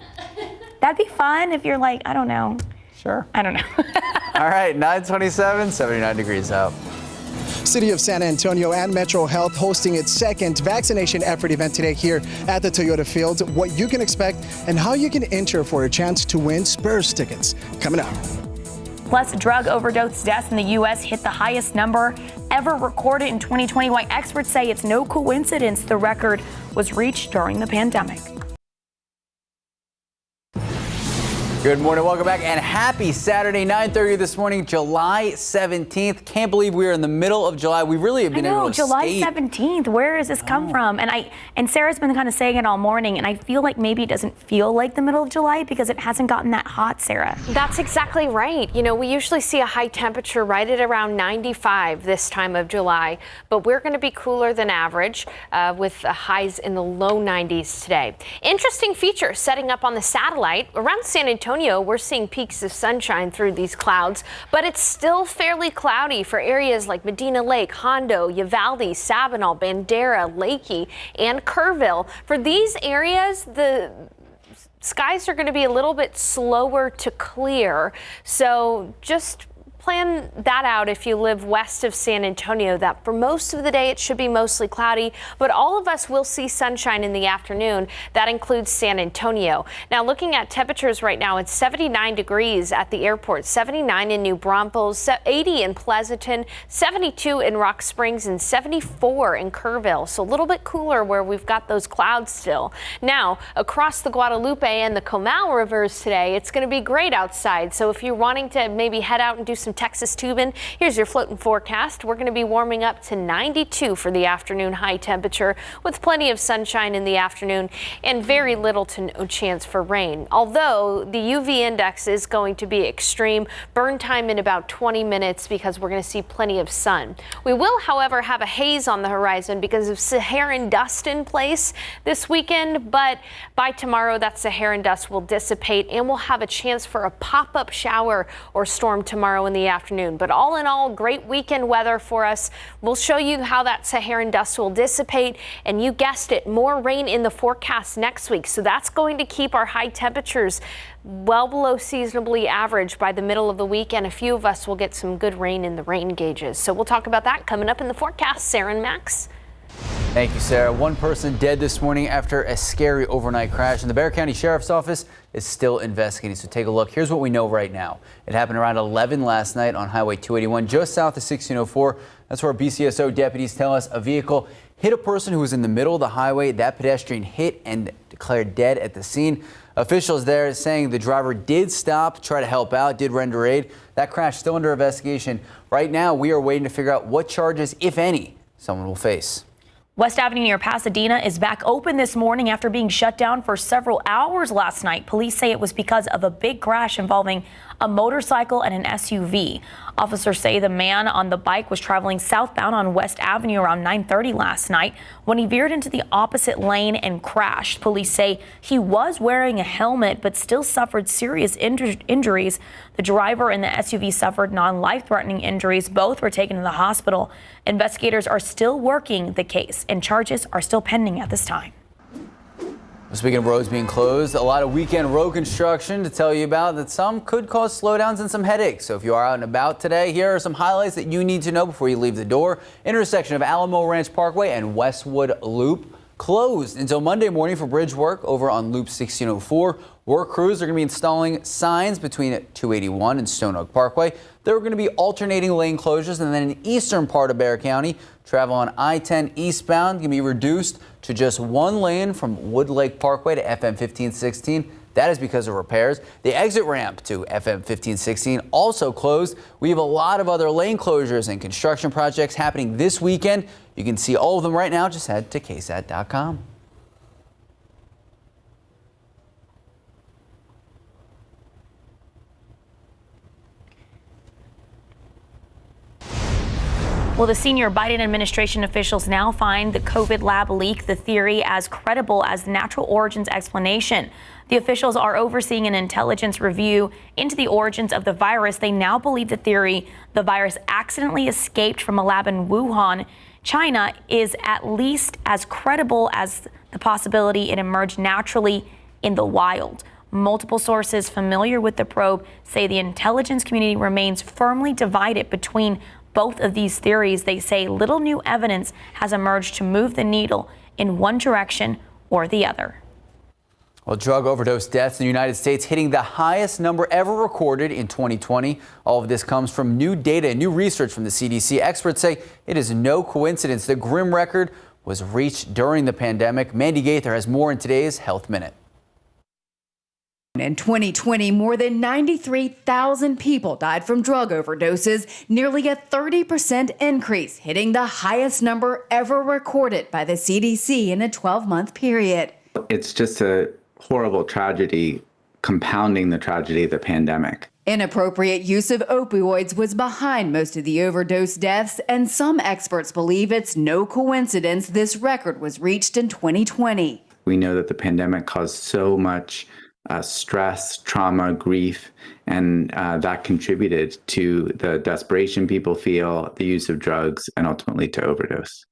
That'd be fun if you're like, I don't know. Sure. I don't know. All right, 9:27, 79 degrees out. City of San Antonio and Metro Health hosting its second vaccination effort event today here at the Toyota Field. What you can expect and how you can enter for a chance to win Spurs tickets. Coming up. Plus, drug overdose deaths in the U.S. hit the highest number ever recorded in 2020. Why experts say it's no coincidence the record was reached during the pandemic. Good morning, welcome back, and happy Saturday, 9:30 this morning, July 17th. Can't believe we're in the middle of July. We really have been able to July escape. 17th. Where has this come from? And Sarah's been kind of saying it all morning, and I feel like maybe it doesn't feel like the middle of July because it hasn't gotten that hot, Sarah. That's exactly right. You know, we usually see a high temperature right at around 95 this time of July, but we're going to be cooler than average with highs in the low 90s today. Interesting feature setting up on the satellite around San Antonio. We're seeing peaks of sunshine through these clouds, but it's still fairly cloudy for areas like Medina Lake, Hondo, Uvalde, Sabinal, Bandera, Lakey, and Kerrville. For these areas, the skies are going to be a little bit slower to clear, so just plan that out if you live west of San Antonio, that for most of the day it should be mostly cloudy, but all of us will see sunshine in the afternoon. That includes San Antonio. Now looking at temperatures right now, it's 79 degrees at the airport, 79 in New Braunfels, 80 in Pleasanton, 72 in Rock Springs, and 74 in Kerrville. So a little bit cooler where we've got those clouds still. Now across the Guadalupe and the Comal rivers today, it's going to be great outside. So if you're wanting to maybe head out and do some Texas tubing, here's your floating forecast. We're going to be warming up to 92 for the afternoon high temperature with plenty of sunshine in the afternoon and very little to no chance for rain. Although the UV index is going to be extreme, burn time in about 20 minutes because we're going to see plenty of sun. We will, however, have a haze on the horizon because of Saharan dust in place this weekend, but by tomorrow that Saharan dust will dissipate and we'll have a chance for a pop-up shower or storm tomorrow in the afternoon. But all in all, great weekend weather for us. We'll show you how that Saharan dust will dissipate, and you guessed it, more rain in the forecast next week. So that's going to keep our high temperatures well below seasonably average by the middle of the week, and a few of us will get some good rain in the rain gauges. So we'll talk about that coming up in the forecast. Sarah and Max. Thank you, Sarah. One person dead this morning after a scary overnight crash, and the Bexar County Sheriff's Office is still investigating. So take a look. Here's what we know right now. It happened around 11 last night on Highway 281, just south of 1604. That's where BCSO deputies tell us a vehicle hit a person who was in the middle of the highway. That pedestrian hit and declared dead at the scene. Officials there saying the driver did stop, try to help out, did render aid. That crash still under investigation. Right now, we are waiting to figure out what charges, if any, someone will face. West Avenue near Pasadena is back open this morning after being shut down for several hours last night. Police say it was because of a big crash involving a motorcycle and an SUV. Officers say the man on the bike was traveling southbound on West Avenue around 9:30 last night when he veered into the opposite lane and crashed. Police say he was wearing a helmet but still suffered serious injuries. The driver and the SUV suffered non-life-threatening injuries. Both were taken to the hospital. Investigators are still working the case and charges are still pending at this time. Speaking of roads being closed, a lot of weekend road construction to tell you about that some could cause slowdowns and some headaches. So if you are out and about today, here are some highlights that you need to know before you leave the door. Intersection of Alamo Ranch Parkway and Westwood Loop closed until Monday morning for bridge work over on Loop 1604. Work crews are going to be installing signs between 281 and Stone Oak Parkway. There are going to be alternating lane closures, and then in the eastern part of Bexar County, travel on I-10 eastbound can be reduced to just one lane from Wood Lake Parkway to FM 1516. That is because of repairs. The exit ramp to FM 1516 also closed. We have a lot of other lane closures and construction projects happening this weekend. You can see all of them right now. Just head to KSAT.com. Well, the senior Biden administration officials now find the COVID lab leak, the theory, as credible as the natural origins explanation. The officials are overseeing an intelligence review into the origins of the virus. They now believe the theory the virus accidentally escaped from a lab in Wuhan, China, is at least as credible as the possibility it emerged naturally in the wild. Multiple sources familiar with the probe say the intelligence community remains firmly divided between both of these theories. They say little new evidence has emerged to move the needle in one direction or the other. Well, drug overdose deaths in the United States hitting the highest number ever recorded in 2020. All of this comes from new data and new research from the CDC. Experts say it is no coincidence the grim record was reached during the pandemic. Mandy Gaither has more in today's Health Minute. In 2020, more than 93,000 people died from drug overdoses, nearly a 30% increase, hitting the highest number ever recorded by the CDC in a 12-month period. It's just a horrible tragedy, compounding the tragedy of the pandemic. Inappropriate use of opioids was behind most of the overdose deaths, and some experts believe it's no coincidence this record was reached in 2020. We know that the pandemic caused so much stress, trauma, grief, and that contributed to the desperation people feel, the use of drugs, and ultimately to overdose.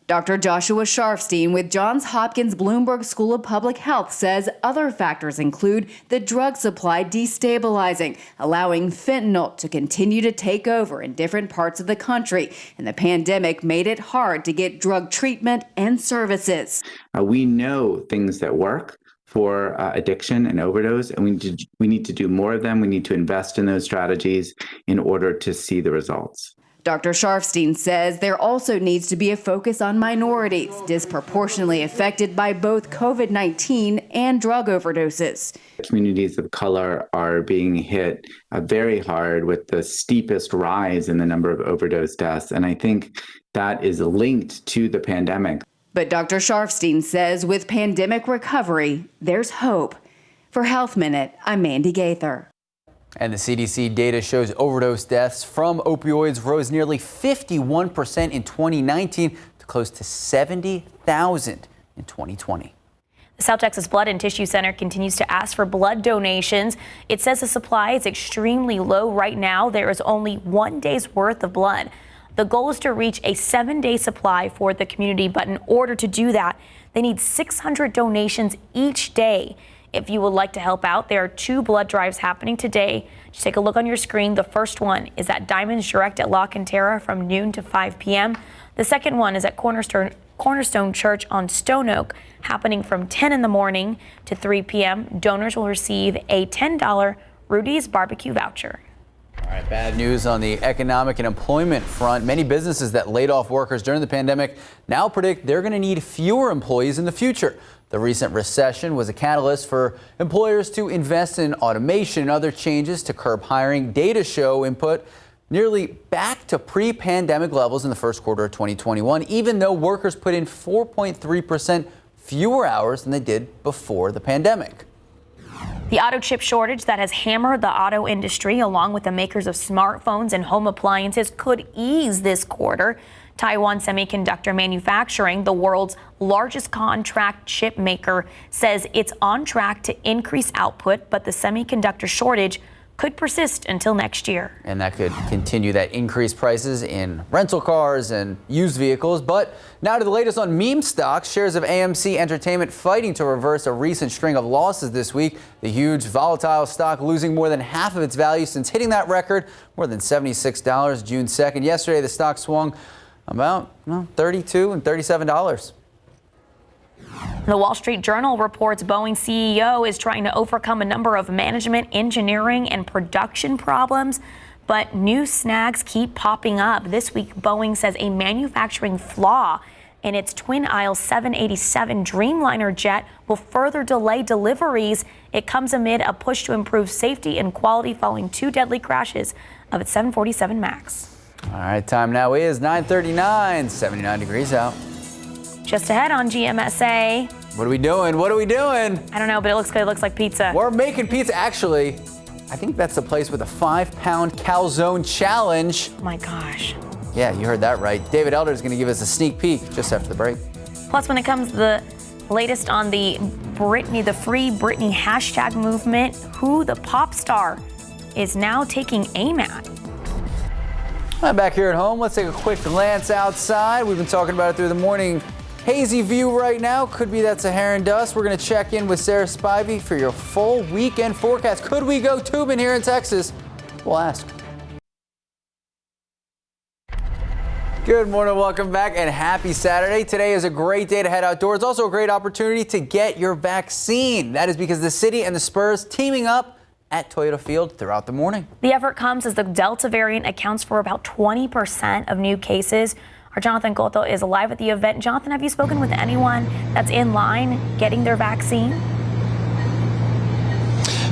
Dr. Joshua Sharfstein with Johns Hopkins Bloomberg School of Public Health says other factors include the drug supply destabilizing, allowing fentanyl to continue to take over in different parts of the country, and the pandemic made it hard to get drug treatment and services. We know things that work for addiction and overdose, and we need to do more of them. We need to invest in those strategies in order to see the results. Dr. Sharfstein says there also needs to be a focus on minorities, disproportionately affected by both COVID-19 and drug overdoses. Communities of color are being hit very hard with the steepest rise in the number of overdose deaths, and I think that is linked to the pandemic. But Dr. Sharfstein says with pandemic recovery, there's hope. For Health Minute, I'm Mandy Gaither. And the CDC data shows overdose deaths from opioids rose nearly 51% in 2019 to close to 70,000 in 2020. The South Texas Blood and Tissue Center continues to ask for blood donations. It says the supply is extremely low right now. There is only 1 day's worth of blood. The goal is to reach a 7-day supply for the community, but in order to do that, they need 600 donations each day. If you would like to help out, there are 2 blood drives happening today. Just take a look on your screen. The first one is at Diamonds Direct at La Cantera from noon to 5 p.m. The second one is at Cornerstone Church on Stone Oak, happening from 10 in the morning to 3 p.m. Donors will receive a $10 Rudy's barbecue voucher. All right, bad news on the economic and employment front. Many businesses that laid off workers during the pandemic now predict they're going to need fewer employees in the future. The recent recession was a catalyst for employers to invest in automation and other changes to curb hiring. Data show input nearly back to pre-pandemic levels in the first quarter of 2021, even though workers put in 4.3% fewer hours than they did before the pandemic. The auto chip shortage that has hammered the auto industry, along with the makers of smartphones and home appliances, could ease this quarter. Taiwan Semiconductor Manufacturing, the world's largest contract chip maker, says it's on track to increase output, but the semiconductor shortage could persist until next year. And that could continue that increased prices in rental cars and used vehicles. But now to the latest on meme stocks. Shares of Amc Entertainment fighting to reverse a recent string of losses this week. The huge volatile stock losing more than half of its value since hitting that record, more than $76 June 2nd. Yesterday, the stock swung about $32 and $37. The Wall Street Journal reports Boeing CEO is trying to overcome a number of management, engineering, and production problems, but new snags keep popping up. This week, Boeing says a manufacturing flaw in its twin-aisle 787 Dreamliner jet will further delay deliveries. It comes amid a push to improve safety and quality following 2 deadly crashes of its 747 MAX. All right, time now is 9:39, 79 degrees out. Just ahead on GMSA. What are we doing? What are we doing? I don't know, but it looks good. It looks like pizza. We're making pizza. Actually, I think that's the place with a 5-pound calzone challenge. Oh my gosh. Yeah, you heard that right. David Elder is going to give us a sneak peek just after the break. Plus, when it comes to the latest on the Free Britney hashtag movement, who the pop star is now taking aim at. I'm back here at home. Let's take a quick glance outside. We've been talking about it through the morning. Hazy view right now. Could be that Saharan dust. We're going to check in with Sarah Spivey for your full weekend forecast. Could we go tubing here in Texas? We'll ask. Good morning, welcome back, and happy Saturday. Today is a great day to head outdoors. Also a great opportunity to get your vaccine. That is because the city and the Spurs teaming up at Toyota Field throughout the morning. The effort comes as the Delta variant accounts for about 20% of new cases. Our Jonathan Cotto is live at the event. Jonathan, have you spoken with anyone that's in line getting their vaccine?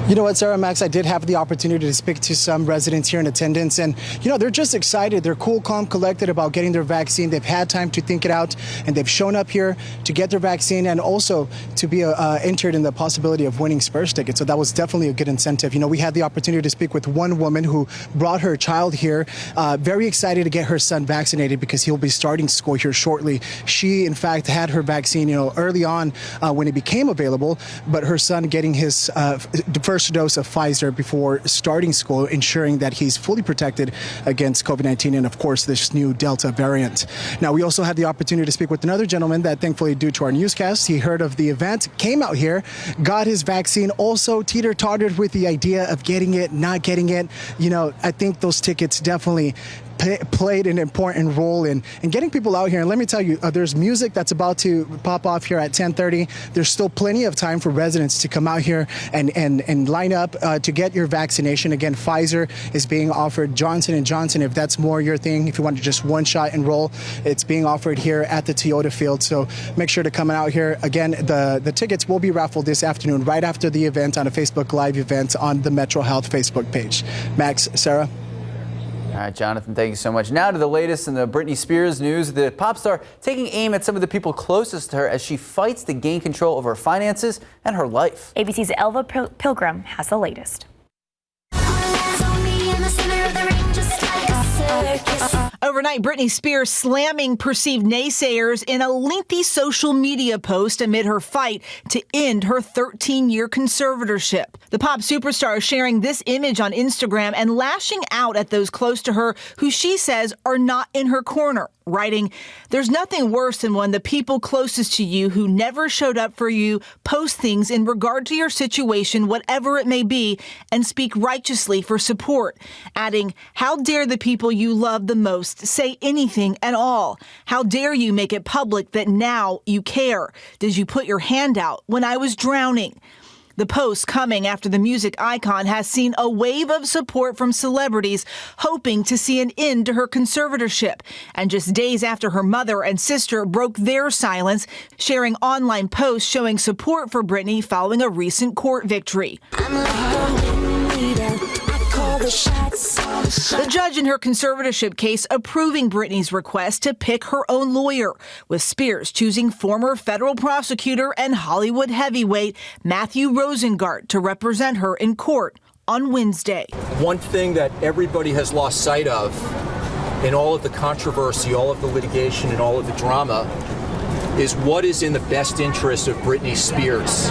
You know what, Sarah, Max, I did have the opportunity to speak to some residents here in attendance, and, they're just excited. They're cool, calm, collected about getting their vaccine. They've had time to think it out, and they've shown up here to get their vaccine and also to be entered in the possibility of winning Spurs tickets. So that was definitely a good incentive. We had the opportunity to speak with one woman who brought her child here, very excited to get her son vaccinated because he'll be starting school here shortly. She, in fact, had her vaccine, early on when it became available, but her son getting his first dose of Pfizer before starting school, ensuring that he's fully protected against COVID-19 and, of course, this new Delta variant. Now, we also had the opportunity to speak with another gentleman that, thankfully, due to our newscast, he heard of the event, came out here, got his vaccine, also teeter-tottered with the idea of getting it, not getting it. I think those tickets definitely played an important role in getting people out here. And let me tell you, there's music that's about to pop off here at 10:30. There's still plenty of time for residents to come out here and line up to get your vaccination. Again, Pfizer is being offered. Johnson & Johnson, if that's more your thing, if you want to just one shot enroll, it's being offered here at the Toyota Field. So make sure to come out here. Again, the tickets will be raffled this afternoon right after the event on a Facebook Live event on the Metro Health Facebook page. Max, Sarah? All right, Jonathan, thank you so much. Now to the latest in the Britney Spears news. The pop star taking aim at some of the people closest to her as she fights to gain control over her finances and her life. ABC's Elva Pilgrim has the latest. Overnight, Britney Spears slamming perceived naysayers in a lengthy social media post amid her fight to end her 13-year conservatorship. The pop superstar is sharing this image on Instagram and lashing out at those close to her who she says are not in her corner, writing, "There's nothing worse than when the people closest to you who never showed up for you post things in regard to your situation, whatever it may be, and speak righteously for support." Adding, "How dare the people you love the most say anything at all? How dare you make it public that now you care? Did you put your hand out when I was drowning?" The post coming after the music icon has seen a wave of support from celebrities hoping to see an end to her conservatorship. And just days after her mother and sister broke their silence, sharing online posts showing support for Britney following a recent court victory. The judge in her conservatorship case approving Britney's request to pick her own lawyer, with Spears choosing former federal prosecutor and Hollywood heavyweight Matthew Rosengart to represent her in court on Wednesday. One thing that everybody has lost sight of in all of the controversy, all of the litigation, and all of the drama is what is in the best interest of Britney Spears.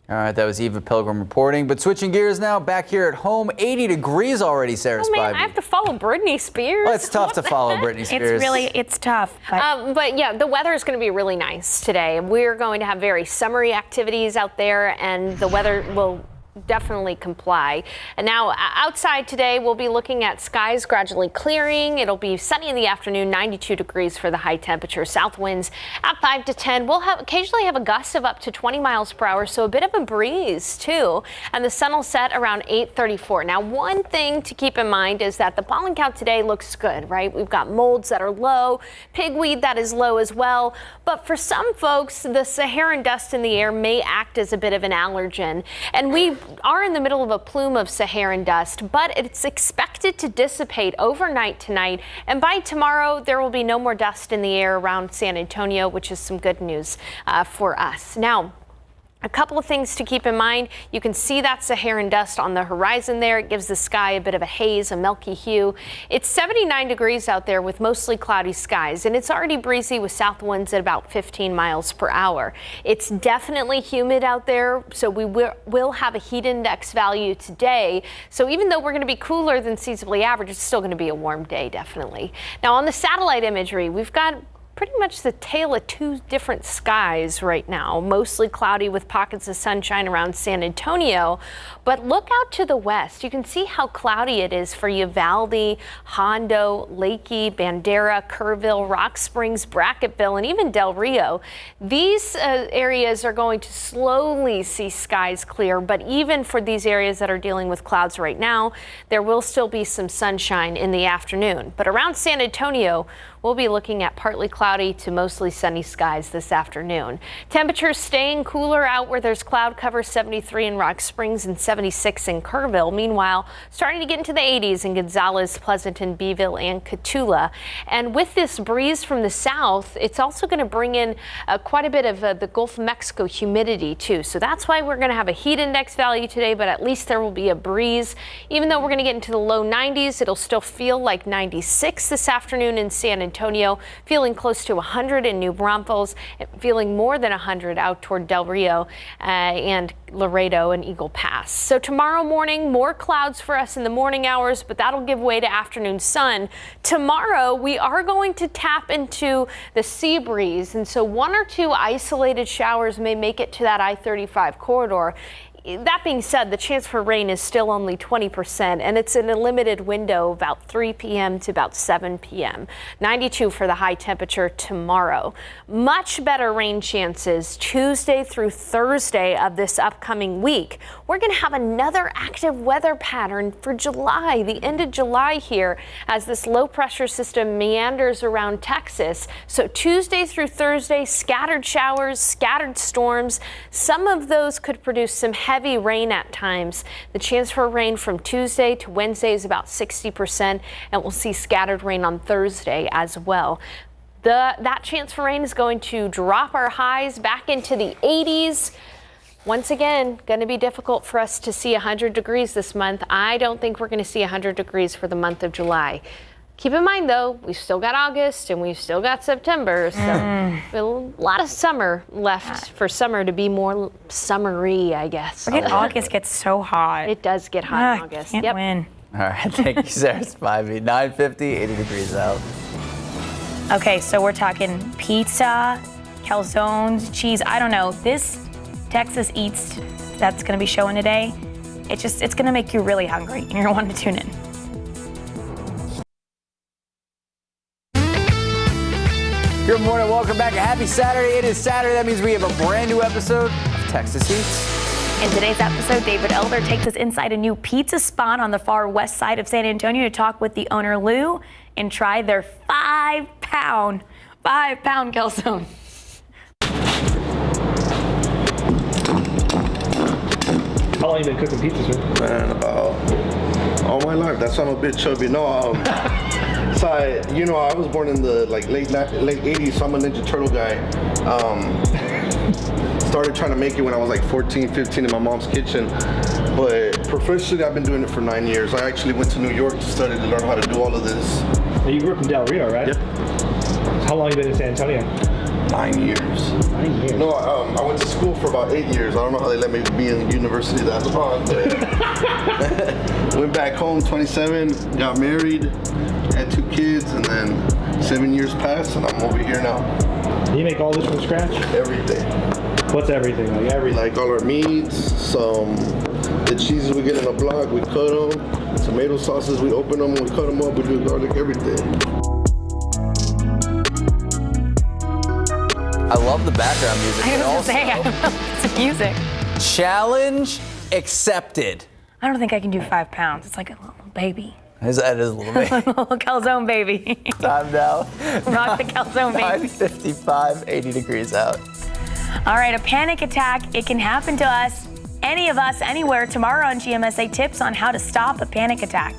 All right, that was Eva Pilgrim reporting. But switching gears now, back here at home, 80 degrees already, Sarah Oh man, Spivey. I have to follow Britney Spears. Well, it's tough to follow Britney Spears. It's tough. But yeah, the weather is going to be really nice today. We're going to have very summery activities out there, and the weather will definitely comply. And now outside today, we'll be looking at skies gradually clearing. It'll be sunny in the afternoon, 92 degrees for the high temperature. South winds at 5 to 10. We'll occasionally have a gust of up to 20 miles per hour, so a bit of a breeze too. And the sun will set around 8:34. Now, one thing to keep in mind is that the pollen count today looks good, right? We've got molds that are low, pigweed that is low as well. But for some folks, the Saharan dust in the air may act as a bit of an allergen. And we are in the middle of a plume of Saharan dust, but it's expected to dissipate overnight tonight. And by tomorrow, there will be no more dust in the air around San Antonio, which is some good news for us. Now, a couple of things to keep in mind. You can see that Saharan dust on the horizon there. It gives the sky a bit of a haze, a milky hue. It's 79 degrees out there with mostly cloudy skies, and it's already breezy with south winds at about 15 miles per hour. It's definitely humid out there, so we will have a heat index value today. So even though we're going to be cooler than seasonably average, it's still going to be a warm day, definitely. Now on the satellite imagery, we've got pretty much the tale of two different skies right now, mostly cloudy with pockets of sunshine around San Antonio. But look out to the west. You can see how cloudy it is for Uvalde, Hondo, Leakey, Bandera, Kerrville, Rock Springs, Bracketville, and even Del Rio. These areas are going to slowly see skies clear, but even for these areas that are dealing with clouds right now, there will still be some sunshine in the afternoon. But around San Antonio, we'll be looking at partly cloudy to mostly sunny skies this afternoon. Temperatures staying cooler out where there's cloud cover, 73 in Rock Springs and 76 in Kerrville. Meanwhile, starting to get into the 80s in Gonzales, Pleasanton, Beeville, and Cotulla. And with this breeze from the south, it's also going to bring in quite a bit of the Gulf of Mexico humidity too. So that's why we're going to have a heat index value today, but at least there will be a breeze. Even though we're going to get into the low 90s, it'll still feel like 96 this afternoon in San Antonio, feeling close to 100 in New Braunfels, feeling more than 100 out toward Del Rio and Laredo and Eagle Pass. So tomorrow morning, more clouds for us in the morning hours, but that'll give way to afternoon sun. Tomorrow, we are going to tap into the sea breeze, and so one or two isolated showers may make it to that I-35 corridor. That being said, the chance for rain is still only 20%, and it's in a limited window, about 3 p.m. to about 7 p.m. 92 for the high temperature tomorrow. Much better rain chances Tuesday through Thursday of this upcoming week. We're going to have another active weather pattern for July, the end of July here, as this low pressure system meanders around Texas. So Tuesday through Thursday, scattered showers, scattered storms. Some of those could produce some heavy rain at times. The chance for rain from Tuesday to Wednesday is about 60%, and we'll see scattered rain on Thursday as well. That chance for rain is going to drop our highs back into the 80s. Once again, going to be difficult for us to see 100 degrees this month. I don't think we're going to see 100 degrees for the month of July. Keep in mind, though, we've still got August and we've still got September, so a lot of summer left for summer to be more summery, I guess. Forget August gets so hot. It does get hot in August. Can't win. All right, thank you, Sarah Spivey. 9:50, 80 degrees out. Okay, so we're talking pizza, calzones, cheese. I don't know. This Texas Eats that's going to be showing today, it's going to make you really hungry, and you're going to want to tune in. Good morning, welcome back. Happy Saturday. It is Saturday. That means we have a brand new episode of Texas Eats. In today's episode, David Elder takes us inside a new pizza spot on the far west side of San Antonio to talk with the owner, Lou, and try their 5-pound calzone. long have you been cooking pizzas, man? Man, about all my life. That's why I'm a bit chubby. No, so I was born in the late 80s, so I'm a Ninja Turtle guy. Started trying to make it when I was like 14, 15 in my mom's kitchen. But professionally, I've been doing it for 9 years. I actually went to New York to study to learn how to do all of this. Now, you grew up in Del Rio, right? Yep. How long have you been in San Antonio? 9 years. 9 years? No, I went to school for about 8 years. I don't know how they let me be in university that long, but went back home, 27, got married, had 2 kids, and then 7 years passed, and I'm over here now. You make all this from scratch? Everything. What's everything? Like everything? Like all our meats, the cheeses we get in a block, we cut them. Tomato sauces, we open them, we cut them up, we do garlic, everything. I love the background music. I was going to say, I don't know if it's music. Challenge accepted. I don't think I can do 5 pounds. It's like a little baby. That is a little baby. A little calzone baby. Time now. Rock the calzone baby. 9:55, 80 degrees out. All right, a panic attack. It can happen to us, any of us, anywhere. Tomorrow on GMSA, tips on how to stop a panic attack.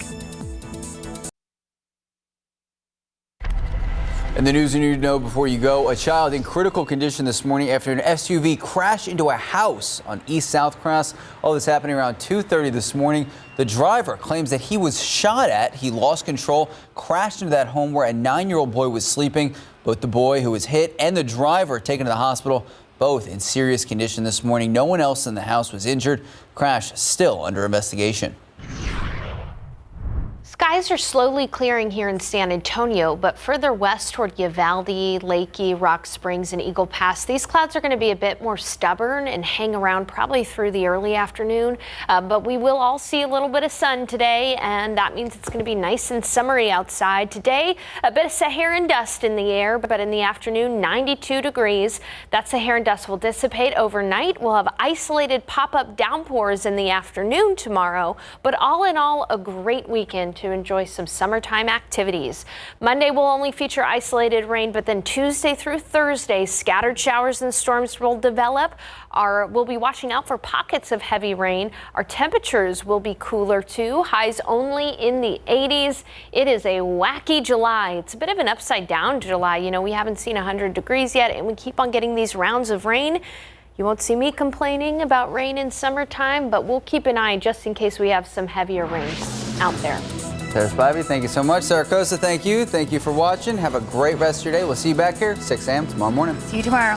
And the news you need to know before you go, a child in critical condition this morning after an SUV crashed into a house on East South Cross. All this happening around 2:30 this morning. The driver claims that he was shot at. He lost control, crashed into that home where a 9-year-old boy was sleeping. Both the boy who was hit and the driver taken to the hospital, both in serious condition this morning. No one else in the house was injured. Crash still under investigation. Skies are slowly clearing here in San Antonio, but further west toward Uvalde, Lakey, Rock Springs, and Eagle Pass, these clouds are going to be a bit more stubborn and hang around probably through the early afternoon. But we will all see a little bit of sun today, and that means it's going to be nice and summery outside. Today, a bit of Saharan dust in the air, but in the afternoon, 92 degrees. That Saharan dust will dissipate overnight. We'll have isolated pop-up downpours in the afternoon tomorrow, but all in all, a great weekend to enjoy some summertime activities. Monday will only feature isolated rain, but then Tuesday through Thursday, scattered showers and storms will develop. We'll be watching out for pockets of heavy rain. Our temperatures will be cooler too, highs only in the 80s. It is a wacky July. It's a bit of an upside down July. You know, we haven't seen 100 degrees yet, and we keep on getting these rounds of rain. You won't see me complaining about rain in summertime, but we'll keep an eye just in case we have some heavier rain out there. There's Bobby. Thank you so much. Saracosa, thank you. Thank you for watching. Have a great rest of your day. We'll see you back here 6 a.m. tomorrow morning. See you tomorrow.